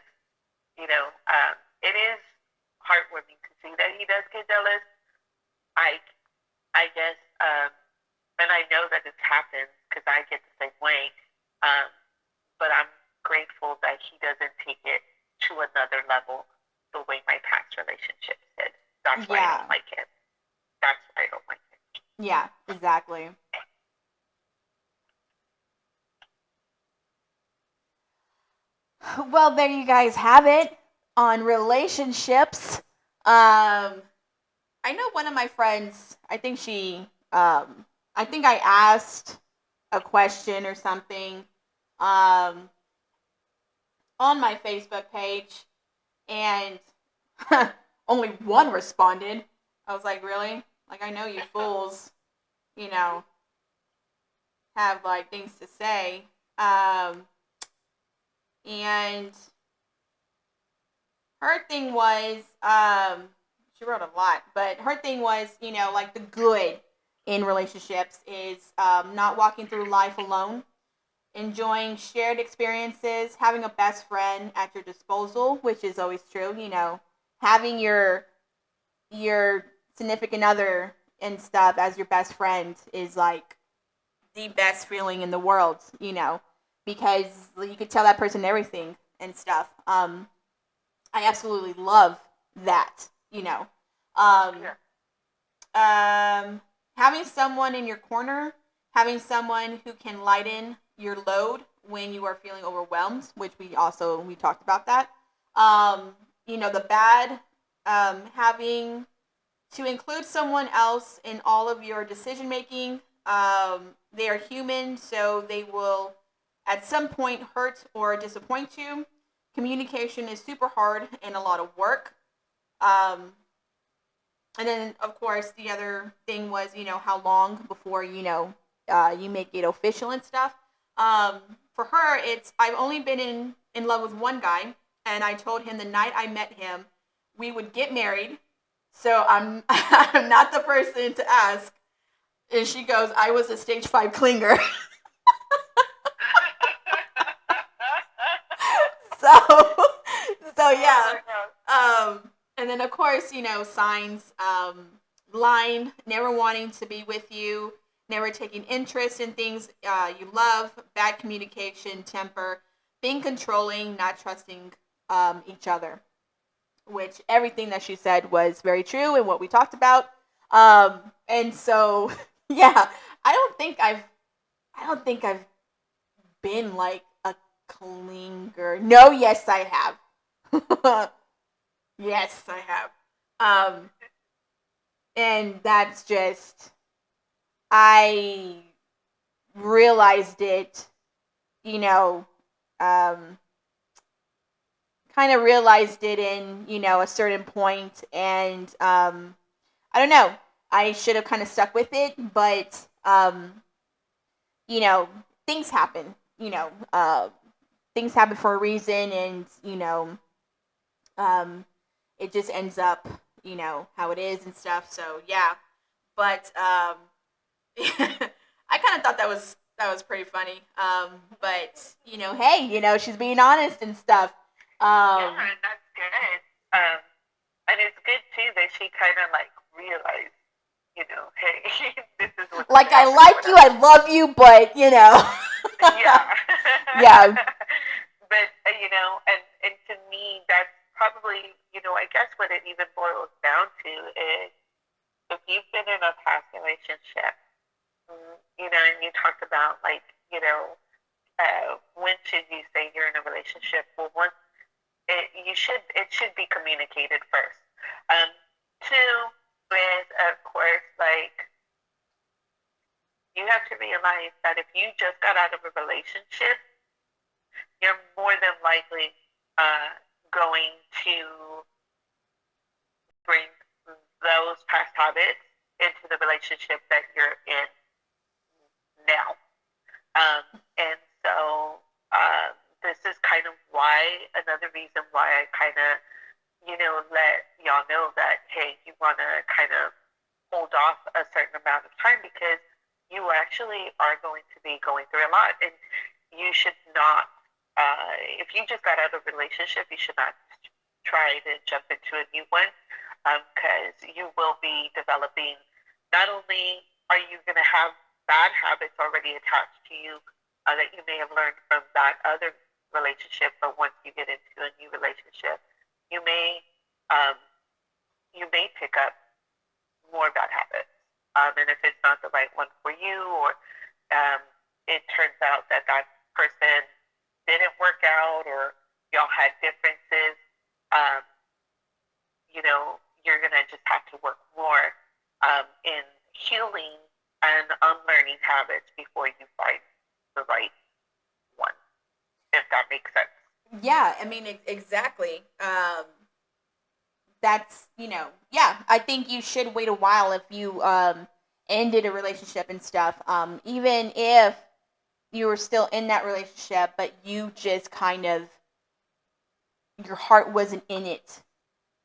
it is heartwarming to see that he does get jealous. I I guess, and I know that this happens because I get the same way. Um, but I'm grateful that he doesn't take it to another level the way my past relationships did. That's why I don't like it. That's why I don't like it. Yeah, exactly. Well, there you guys have it on relationships. I know one of my friends, I think I asked a question or something um, on my Facebook page, and only one responded. I was like, really? Like, I know you fools, you know, have like things to say. And her thing was, she wrote a lot, but her thing was, like the good in relationships is not walking through life alone, enjoying shared experiences, having a best friend at your disposal, which is always true. Having your significant other and stuff as your best friend is like the best feeling in the world. Because you could tell that person everything and stuff. I absolutely love that. Um, Yeah. Having someone in your corner, having someone who can lighten your load when you are feeling overwhelmed, which we talked about that. The bad, having to include someone else in all of your decision making. They are human, so they will at some point hurt or disappoint you. Communication is super hard and a lot of work. Um, and then, of course, the other thing was, how long before, you make it official and stuff. For her, I've only been in love with one guy, and I told him the night I met him, we would get married. So I'm, I'm not the person to ask. And she goes, I was a stage 5 clinger. so, so yeah. Oh my God. And then of course, signs, lying, never wanting to be with you, never taking interest in things you love, bad communication, temper, being controlling, not trusting each other. Which everything that she said was very true and what we talked about. And so, yeah, I don't think I've been like a clinger. No, yes, I have. Yes, I have. Um, and that's just I realized it, you know, um, kind of realized it in a certain point, and I don't know. I should have kind of stuck with it, but you know, things happen. Things happen for a reason, and um, it just ends up, how it is and stuff. So yeah, but I kind of thought that was pretty funny. But hey, she's being honest and stuff. Yeah, Um, and that's good. And it's good too that she kind of like realized, hey, this is what's like gonna I happen or like you, whatever. I love you, but Yeah. yeah, But and to me, that's probably I guess what it even boils down to is if you've been in a past relationship, and you talked about like when should you say you're in a relationship? Well, one, it should be communicated first. Um, two is of course like you have to realize that if you just got out of a relationship, you're more than likely uh, going to bring those past habits into the relationship that you're in now. Um, and so this is kind of why another reason why I kind of let y'all know that hey, you want to kind of hold off a certain amount of time because you actually are going to be going through a lot, and you should not. If you just got out of a relationship, you should not try to jump into a new one because you will be developing. Not only are you going to have bad habits already attached to you that you may have learned from that other relationship, but once you get into a new relationship, you may um, you may pick up more bad habits. And if it's not the right one for you, or um, it turns out that that person didn't work out, or y'all had differences, um, you're gonna just have to work more in healing and unlearning habits before you find the right one, if that makes sense. yeah. I mean, exactly. That's yeah. I think you should wait a while if you ended a relationship and stuff. Even if you were still in that relationship, but you just kind of your heart wasn't in it,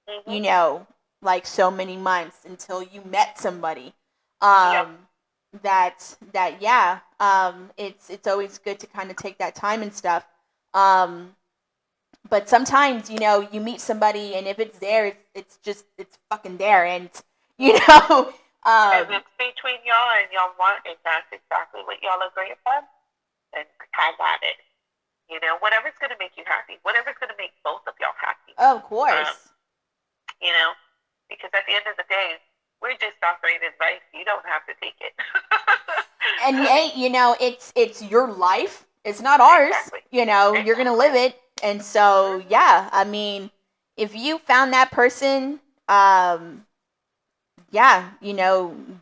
Mhm. you know, like so many months until you met somebody. Yep. That yeah, it's always good to kind of take that time and stuff. Um, but sometimes, you meet somebody, and if it's there, it's just it's fucking there, and you know, If um, it's between y'all and y'all want, and that's exactly what y'all agree upon, then have at it. Whatever's going to make you happy, whatever's going to make both of y'all happy. of Um, course. you know, because at the end of the day, we're just offering advice. You don't have to take it. And hey, it's your life. It's not ours. Exactly. You're gonna live Exactly. it. And so Mm-hmm. yeah, I mean, if you found that person, yeah,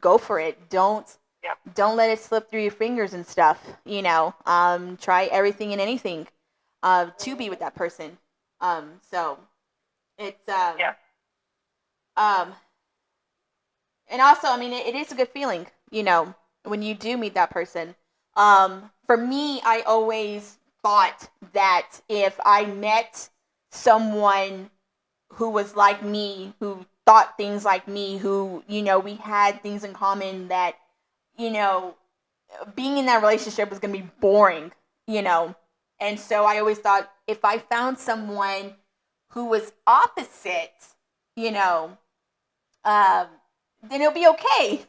go for it. Yep. Don't let it slip through your fingers and stuff. Try everything and anything, to be with Mm-hmm. that person. So it's Yep. um, and also, I mean, it is a good feeling, when you do meet that person. For me, I always thought that if I met someone who was like me, who thought things like me, who, we had things in common, that, you know, being in that relationship was going to be boring, you know. And so I always thought if I found someone who was opposite, you know, um, then it'll be okay,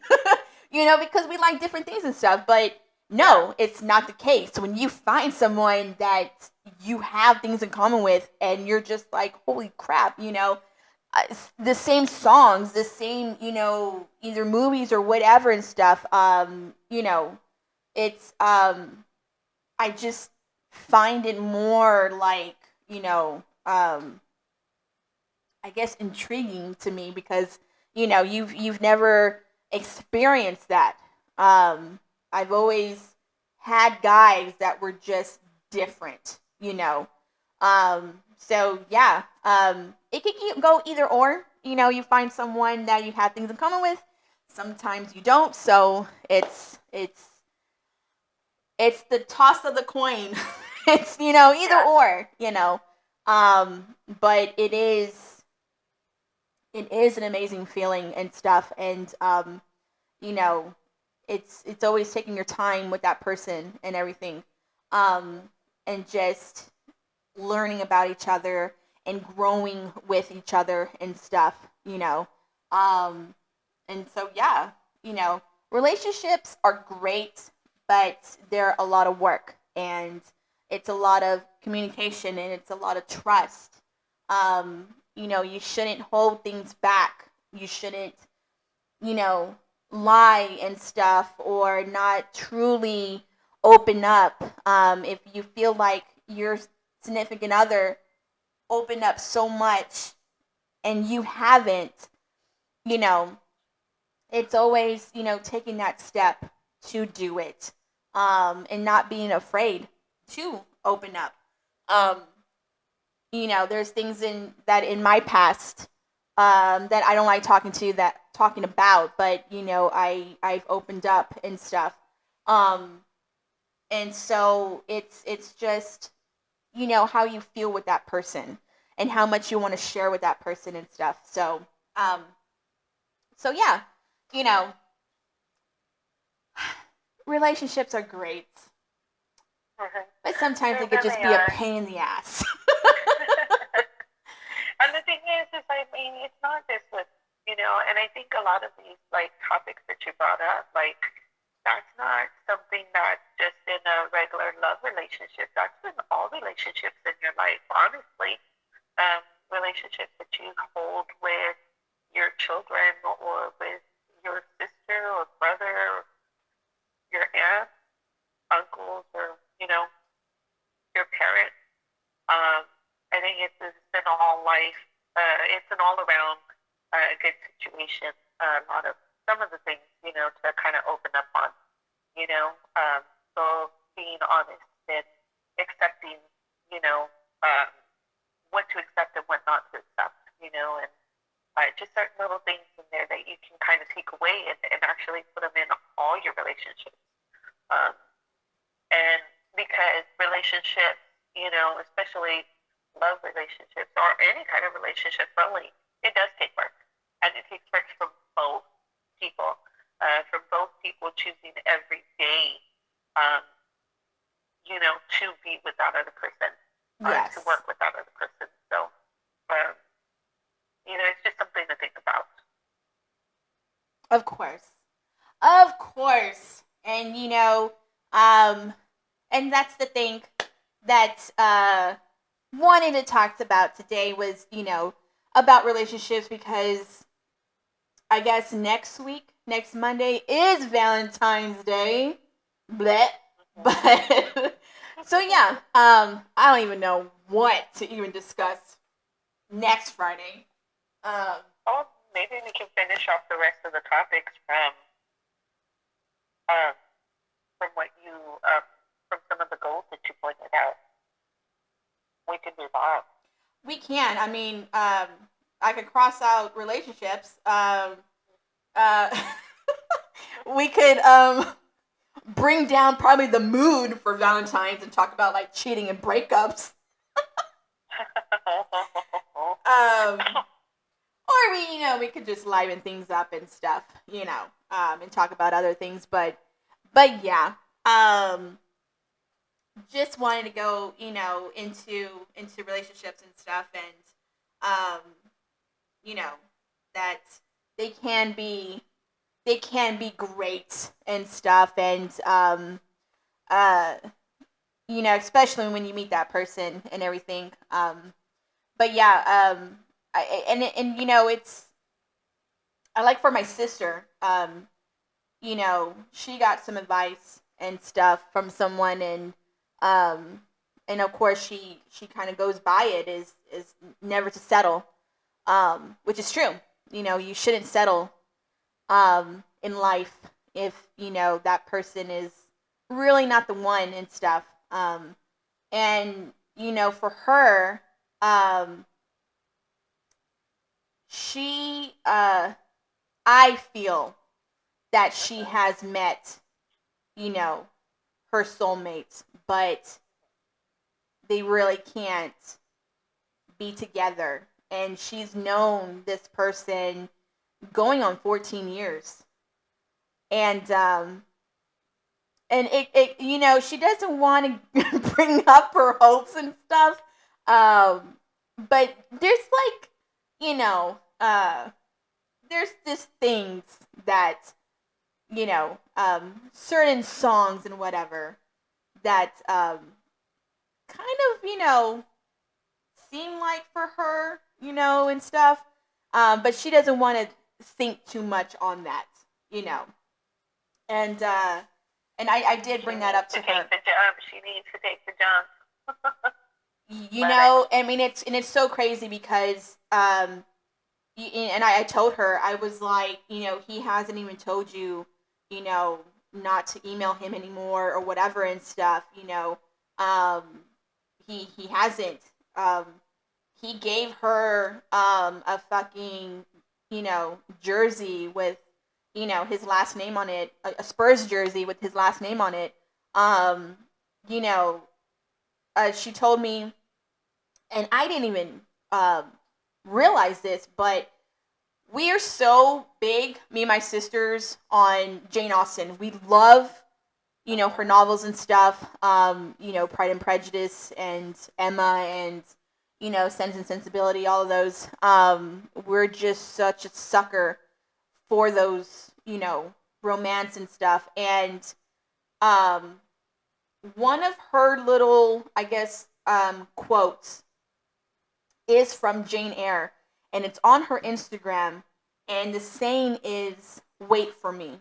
because we like different things and stuff. But Yeah. no, it's not the case. When you find someone that you have things in common with, and you're just like, holy crap, the same songs, the same, either movies or whatever and stuff. It's I just find it more like, I guess intriguing to me, because you've never experienced that. Um, I've always had guys that were just different, So yeah, it could go either or. You find someone that you have things in common with. Sometimes you don't. So it's the toss of the coin. It's either Yeah. or. But it is an amazing feeling and stuff, and you know it's always taking your time with that person and everything, um and just learning about each other and growing with each other and stuff, um and so yeah, you know relationships are great, but they're a lot of work, and it's a lot of communication, and it's a lot of trust. You shouldn't hold things back. You shouldn't, you know, lie and stuff, or not truly open up. If you feel like your significant other opened up so much and you haven't, you know, it's always, taking that step to do it, and not being afraid to open up. Um, there's things in my past, that I don't like talking about, but I've opened up and stuff, um, and so it's just how you feel with that person, and how much you want to share with that person and stuff. Um, so yeah, you know, relationships are great, Mm-hmm. but sometimes They they could just really be a are. pain in the ass. And the thing is, I mean, it's not just with, and I think a lot of these like topics that you brought up, like that's not something that's just in a regular love relationship. That's in all relationships in your life, honestly. Relationships that you hold with your children, or with your sister or brother, or your aunt, uncles, or your parents. Um, I think it's an all life, it's an all around good situation. A lot of some of the things to kind of open up on. You know, um, so being honest and accepting, you know, um, what to accept and what not to accept. And just certain little things in there that you can kind of take away, and actually put them in all your relationships. Um, and because relationships, especially love relationships or any kind of relationship, really, it does take work. And it takes work from both people, choosing every day, um, to be with that other person or to Yes, work with that other person. So, um, it's just something to think about. of course. Of course. And um and that's the thing that wanted to talk about today was, about relationships because I guess next Monday is Valentine's Day. Bleh. But so yeah, I don't even know what to even discuss next Friday. Um Oh, maybe we can finish off the rest of the topics um, from what you from some of the goals that you pointed out. We can do that. we can. I mean, I could cross out relationships. Uh, we could bring down probably the mood for Valentine's and talk about like cheating and breakups. Um, or we could just liven things up and stuff, and talk about other things. But yeah, um, just wanted to go, into relationships and stuff, and um, you know, that they can be they can be great and stuff, and uh, especially when you meet that person and everything. But yeah, and it's I like for my sister. She got some advice and stuff from someone, um, and of course she kind of goes by it is never to settle, which is true. You shouldn't settle in life if that person is really not the one and stuff. And for her, um, she I feel that she has met you know her soulmate, but they really can't be together. And she's known this person going on 14 years, and she doesn't want to bring up her hopes and stuff, but there's like you know there's just things that certain songs and whatever that kind of seem like for her, and stuff, but she doesn't want to think too much on that, you know and I did She bring that needs up to to take her. the jump. She needs to take the jump. But I mean, it's so crazy because and I told her, I was like, he hasn't even told you, you know not to email him anymore or whatever and stuff. Um he hasn't. um he gave her a fucking jersey with his last name on it, a Spurs jersey with his last name on it. um you know she told me, and I didn't even um realize this, but we are so big, me and my sisters, on Jane Austen. We love, her novels and stuff. Pride and Prejudice and Emma and, Sense and Sensibility, all of those. We're just such a sucker for those, romance and stuff. And um, one of her little, I guess, quotes is from Jane Eyre, and it's on her Instagram, and the saying is "Wait for me."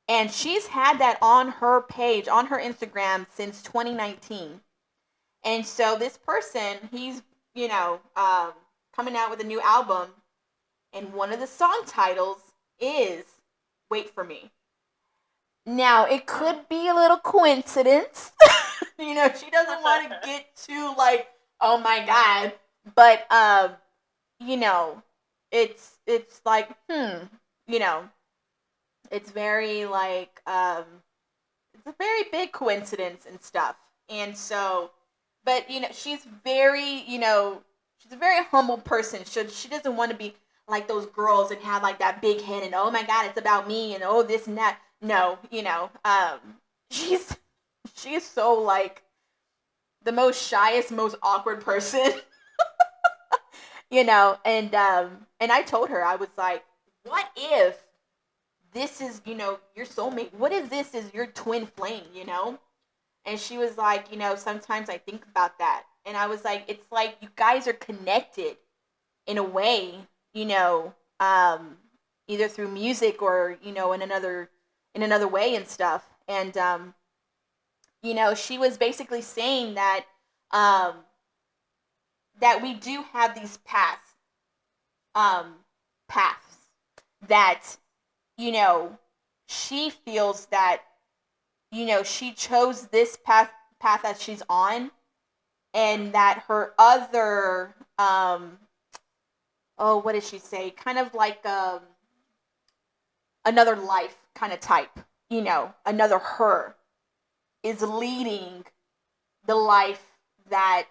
And she's had that on her page, on her Instagram, since 2019. And so this person, he's coming out with a new album, and one of the song titles is "Wait for Me." Now it could be a little coincidence. She doesn't want to get too like, oh my god, but you know, it's like, you know, it's very like it's a very big coincidence and stuff. And so, but she's very, she's a very humble person. She doesn't want to be like those girls and have like that big head and oh my god, it's about me and oh this and that. No, she's she's so like the most shyest, most awkward person, and I told her I was like, what if this is your soulmate? What if this is your twin flame? And she was like, sometimes I think about that. And I was like, it's like you guys are connected in a way, either through music or, in another way and stuff. And she was basically saying that um that we do have these um paths that, you know, she feels that, she chose this path that she's on, and that her other oh, what did she say? Kind of like another life kind of type, another her is leading the life that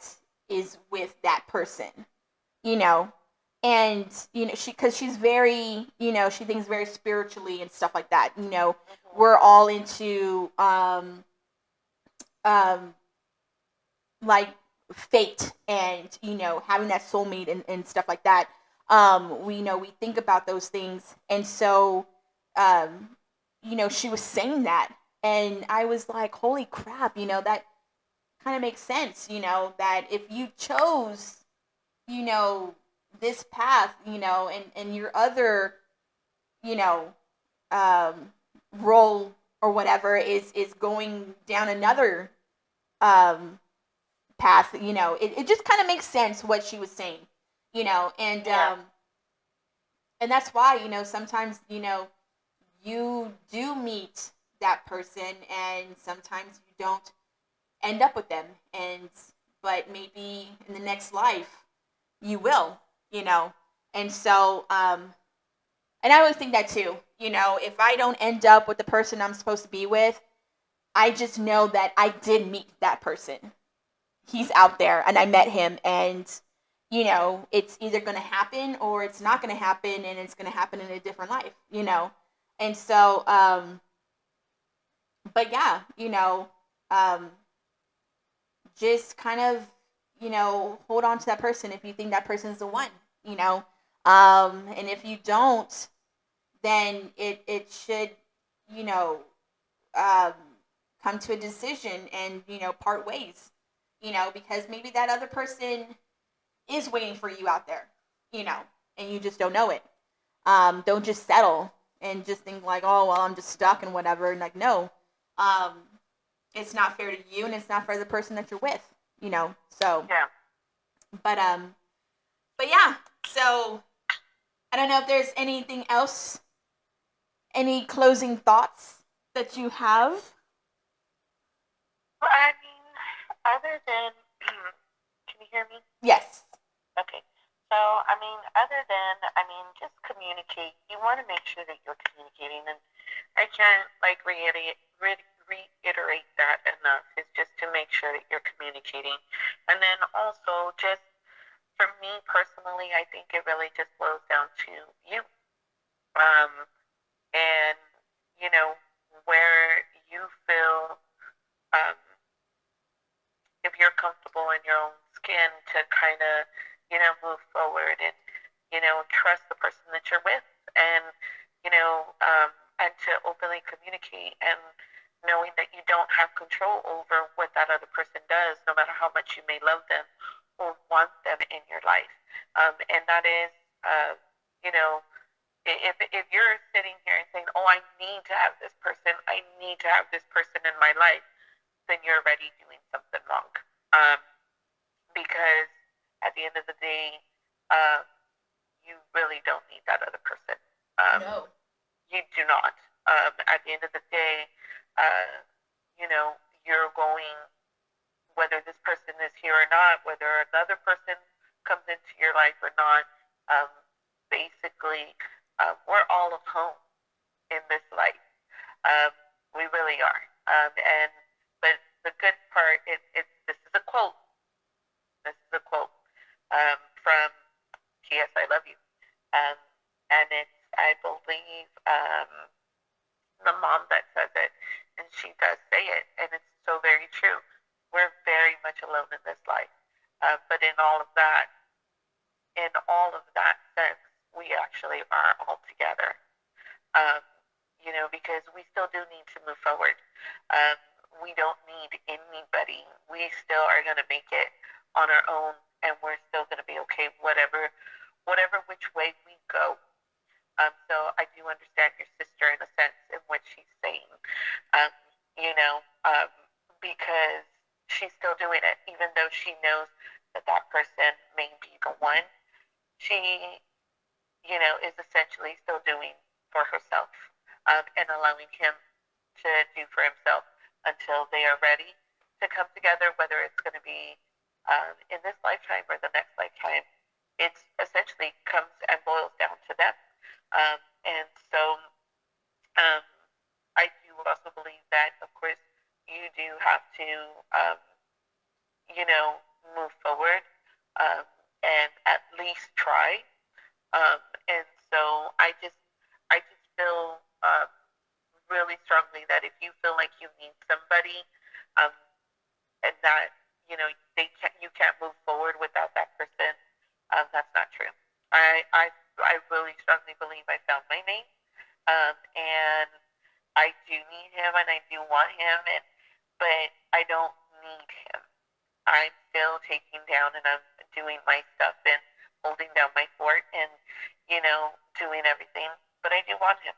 is with that person, you know. And she, because she's very, she thinks very spiritually and stuff like that. We're all into um like fate and having that soulmate and stuff like that. We think about those things, and so um she was saying that, and I was like, holy crap, that kind of makes sense. That if you chose you know this path, and your other you know um role or whatever is going down another um path, it just kind of makes sense what she was saying, and Yeah. and that's why, sometimes, you do meet that person, and sometimes you don't end up with them, and but maybe in the next life you will, and so and I always think that too, if I don't end up with the person I'm supposed to be with, I just know that I did meet that person. He's out there and I met him, and it's either going to happen or it's not going to happen, and it's going to happen in a different life, and so but yeah, um just kind of, hold on to that person if you think that person's the one, you know and if you don't, then it should, you know um come to a decision and, part ways, because maybe that other person is waiting for you out there, you know, and you just don't know it. Don't just settle and just think like, oh well, I'm just stuck and whatever. And like, no, um, it's not fair to you, and it's not fair to the person that you're with, So, Yeah. but yeah. So I don't know if there's anything else, any closing thoughts that you have. Well, I mean, other than, can you hear me? Yes. Okay. So, I mean, other than, I mean, just communicate. You want to make sure that you're communicating. And I can't, like, reiterate that enough. It's just to make sure that you're communicating. And then also, just for me personally, I think it really just boils down to you. Um, and, you know, where you feel, um, if you're comfortable in your own skin to kind of, move forward and, trust the person that you're with and, and to openly communicate and knowing that you don't have control over what that other person does, no matter how much you may love them or want them in your life. And that is, you know, if you're sitting here and saying, oh, I need to have this person, I need to have this person in my life, then you're already doing something wrong. Um, because at the end of the day, uh, you really don't need that other person. No. You do not. At the end of the day, uh, you're going, whether this person is here or not, whether another person comes into your life or not, um, basically, we're all of home in this life. Um, we really are. And but the good part, this is a quote. from P.S. I Love You. Um, and it's, I believe, the mom that says it, and she does say it, and it's so very true. We're very much alone in this life, but in all of that sense, we actually are all together. Um, because we still do need to move forward. Um, we don't need anybody. We still are going to make it on our own, and we're still going to be okay, whatever which way we go. So I do understand your sister in a sense in what she's saying. Um, you know, um, because she's still doing it, even though she knows that that person may be the one. She, is essentially still doing for herself, and allowing him to do for himself until they are ready to come together, whether it's going to be in this lifetime or the next lifetime. It's essentially comes and boils down to them. And so um, I do also believe that, of course, you do have to, um, you know, move forward, um, and at least try. And so I just feel really strongly that if you feel like you need somebody, um, and that you can't move forward without that person, that's not true. I really strongly believe I found my mate, and I do need him and I do want him, but I don't need him. I'm still taking down and I'm doing my stuff and holding down my fort and doing everything, but I do want him,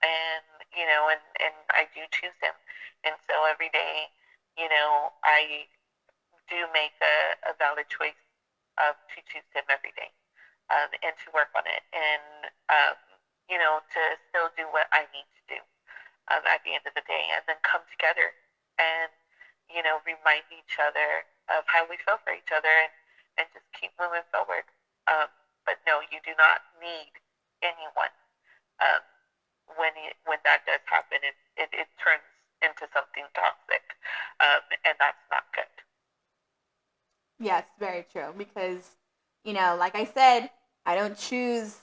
and and I do choose him, and so every day, I do make a valid choice to choose him every day, and to work on it, and to still do what I need to do, at the end of the day, and then come together and remind each other of how we feel for each other, and just keep moving forward. Um, but no, you do not need anyone. Um, when that does happen, it turns into something toxic, and that's not good. Yes, very true. Because, like I said, I don't choose.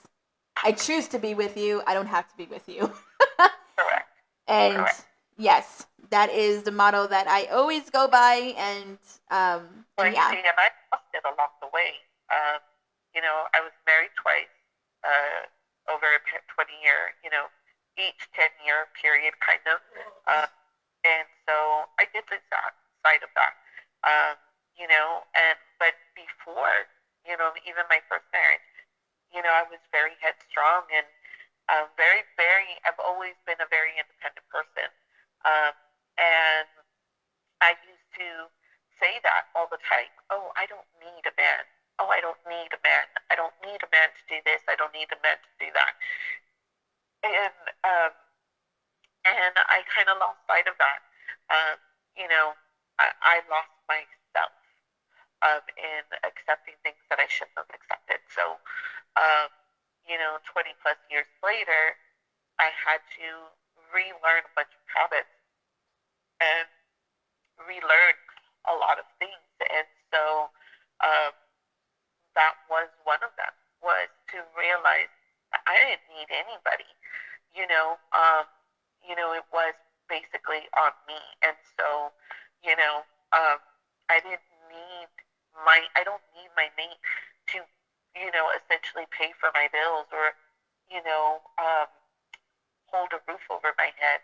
I choose to be with you. I don't have to be with you. Correct. And Correct. yes, that is the motto that I always go by. Well, And you yeah. see, and I lost it along the way. I was married twice, over a 20-year, each 10-year period, kind of. And so I did lose that side of that. Um, and but before, even my first marriage, I was very headstrong and very, very. I've always been a very independent person, um, and I used to say that all the time. Oh, I don't need a man. Oh, I don't need a man. I don't need a man to do this. I don't need a man to do that. And um, and I kind of lost sight of that. Um, you know, I lost myself, in accepting things that I shouldn't have accepted. So, um, 20 plus years later, I had to relearn a bunch of habits and relearn a lot of things. And so, um, that was one of them, was to realize that I didn't need anybody. You know, um, it was basically on me, and so, you know, um, I didn't need I don't need my mate to, essentially pay for my bills or, you know, um, hold a roof over my head.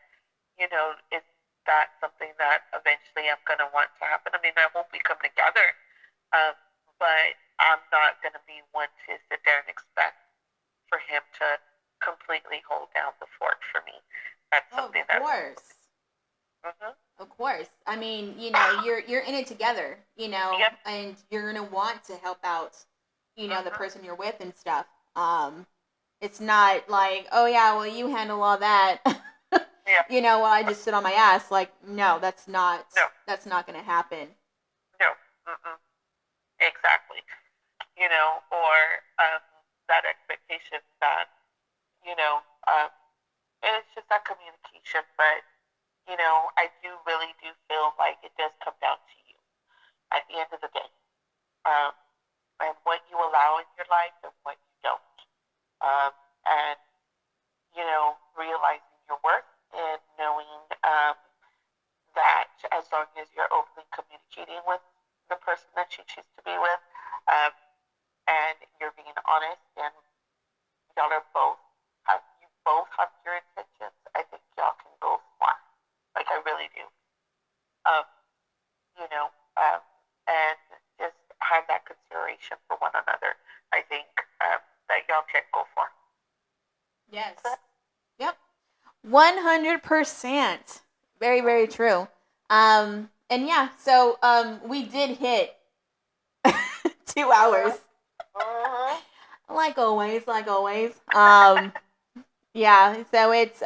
Is that something that eventually I'm going to want to happen? I mean, I hope we come together, um, but I'm not going to be one to sit there and expect for him to completely hold down the fort for me. That's Of something that. course. Mm-hmm. Of course. I mean, you're in it together, Yep. and you're gonna want to help out, the Mm-hmm. person you're with and stuff. It's not like, oh yeah, well you handle all that, Yeah. while I just sit on my ass. Like, no, No. that's not gonna happen. No. Mm-mm. Exactly. Or um, that expectation that you know, um, and it's just that communication. But I do really do feel like it does come down to you at the end of the day. Um, what you allow in your life and what you don't. And, realizing your worth and knowing that as long as you're openly communicating with the person that you choose to be with, um, and you're being honest and y'all are both have your intentions, I think y'all can go far. Like I really do. Um, you know, um, and just have that consideration for one another. I think that y'all can go far. Yes. Yep. 100%. Very, very true. And yeah, so we did hit 2 hours. Mm-hmm. Like always, like always. Yeah, so it's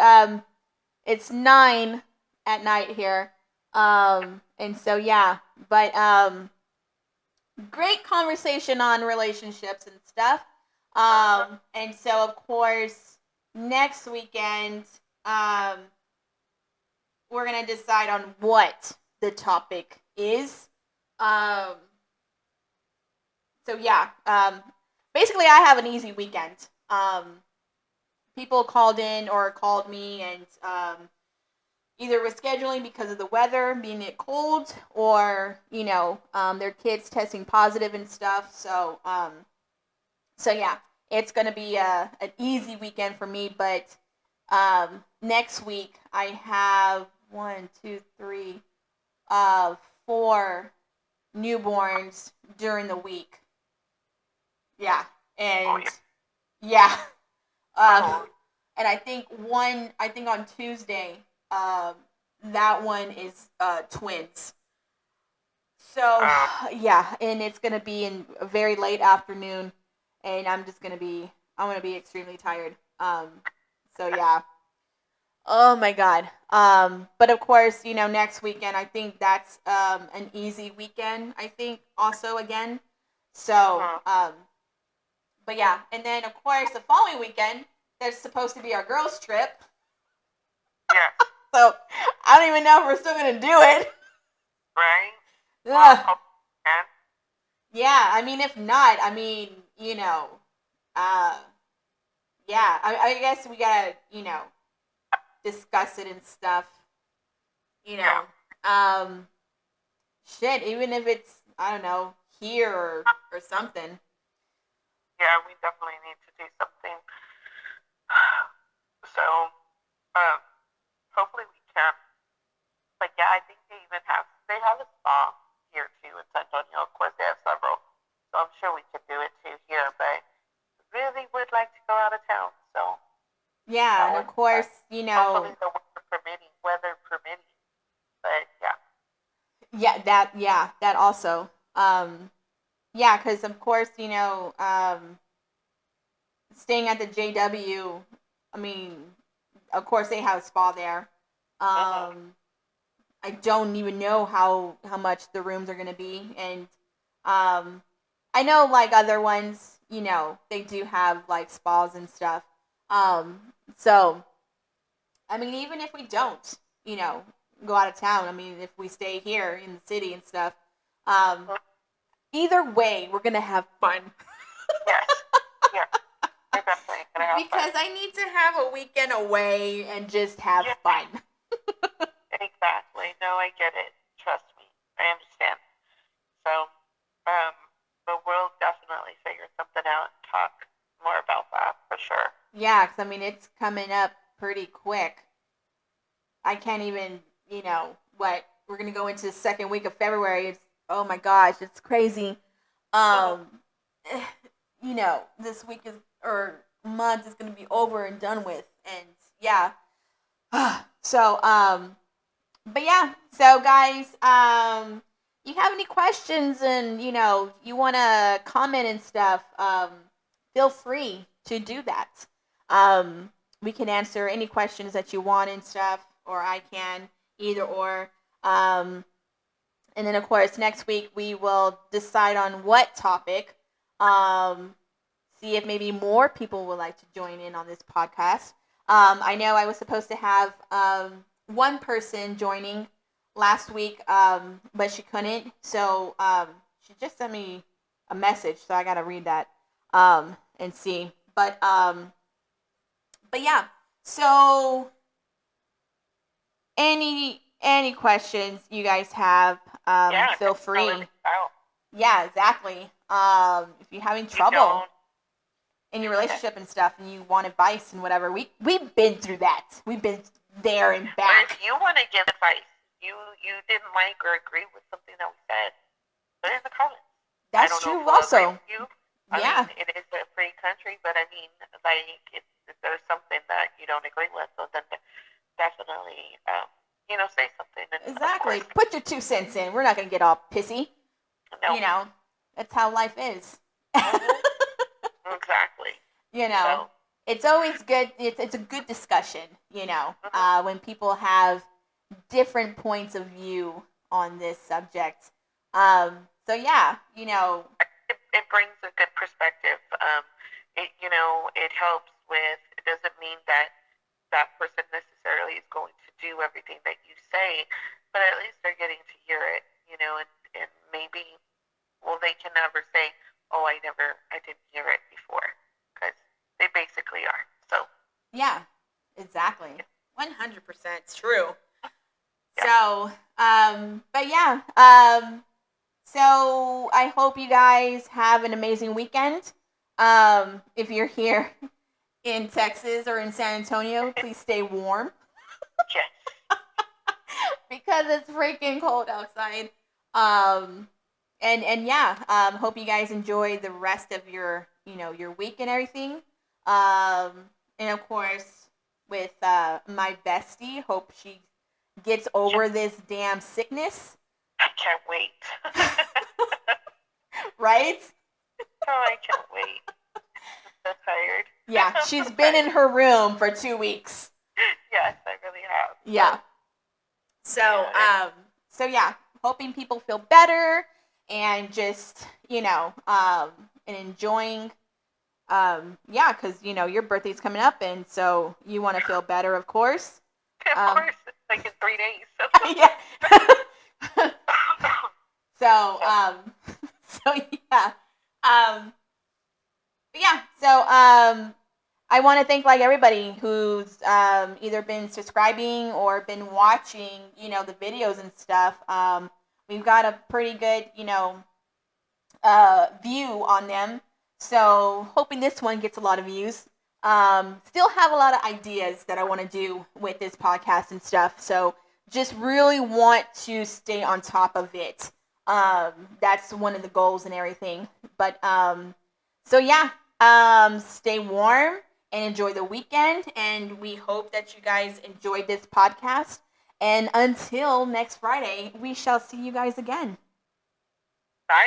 9 at night here. And so yeah, but great conversation on relationships and stuff. And so of course next weekend we're gonna decide on what the topic is. Um, so yeah, basically I have an easy weekend. People called in or called me and either rescheduling because of the weather being it cold or their kids testing positive and stuff. So yeah, it's gonna be an easy weekend for me. But next week I have 1, 2, 3, 4 newborns during the week. Yeah, and yeah, and I think on Tuesday, um, that one is twins. So yeah, and it's gonna be in a very late afternoon, and I'm gonna be extremely tired. So yeah. Oh my god. But of course, next weekend I think that's an easy weekend. I think also again. So but yeah, and then of course the following weekend there's supposed to be our girls trip. Yeah. So I don't even know if we're still gonna do it. Right. Ugh. Yeah, I mean, if not, I mean, uh, yeah, I guess we gotta, discuss it and stuff, you know. Um, shit, even if it's, I don't know, here or something. Yeah, we definitely need to do something. So, hopefully we can. But yeah, I think they have a spa here too in San Antonio. Of course, they have several. So I'm sure we could do it too here. But really would like to go out of town. So Yeah, and of course, hopefully the weather permitting. But yeah. yeah, that also. Yeah, because of course, staying at the JW, I mean, of course they have a spa there. I don't even know how much the rooms are gonna be, and um, I know like other ones, they do have like spas and stuff. So I mean, even if we don't, go out of town, I mean, if we stay here in the city and stuff, um, either way, we're gonna have fun. Yes. Yeah. We're definitely gonna have Because fun. I need to have a weekend away and just have fun. Exactly. No, I get it. Trust me. I understand. So, but we'll definitely figure something out and talk more about that for sure. Yeah, because I mean, it's coming up pretty quick. I can't even, what we're gonna go into the second week of February. It's oh my gosh, it's crazy. Um, this week is or month is gonna be over and done with, and yeah. So but yeah, so guys, you have any questions and you want to comment and stuff, feel free to do that. We can answer any questions that you want and stuff, or I can, either or. Um, and then of course next week we will decide on what topic. Um, See if maybe more people would like to join in on this podcast. I know I was supposed to have one person joining last week, but she couldn't. So she just sent me a message, so I gotta read that and see. But yeah. So any questions you guys have, Yeah, feel just tell free. everything out. Yeah, exactly. If you're having You trouble don't. in your relationship and stuff, and you want advice and whatever, we've been through that. We've been there and But back. if you want to give advice, you didn't like or agree with something that we said, put it in the comments. I That's don't know true. if we'll agree Also, with you. yeah, I mean, it is a free country, but I mean, like, if there's something that you don't agree with, so then definitely, say something. And exactly. of course, Put your 2 cents in. We're not gonna get all pissy. no, You know, that's how life is. exactly. You know, So, it's always good. It's a good discussion. When people have different points of view on this subject. So yeah, it brings a good perspective. It helps with. It doesn't mean that that person necessarily is going to do everything that you say, but at least they're getting to hear it. And maybe, well, they can never say, "Oh, I didn't hear it before," because they basically are. So yeah, exactly, 100% true. yeah. So, but yeah, so I hope you guys have an amazing weekend. If you're here in Texas or in San Antonio, please stay warm Yes. because it's freaking cold outside. Um, and yeah, hope you guys enjoy the rest of your week and everything. And of course, with my bestie, hope she gets over this damn sickness. I can't wait. Right? Oh, I can't wait. I'm so tired. Yeah, I'm she's so been in tired. her room for 2 weeks. Yes, I really have. Yeah. So, Yeah, so yeah, hoping people feel better and just, and enjoying, yeah, because, your birthday's coming up and so you want to feel better, of course. of course, it's like in 3 days. Yeah. So, So, so yeah. But yeah, so, I want to thank like everybody who's either been subscribing or been watching, the videos and stuff. We've got a pretty good, view on them. So hoping this one gets a lot of views. Still have a lot of ideas that I want to do with this podcast and stuff. So just really want to stay on top of it. That's one of the goals and everything. But so yeah, stay warm and enjoy the weekend. And we hope that you guys enjoyed this podcast. And until next Friday, we shall see you guys again.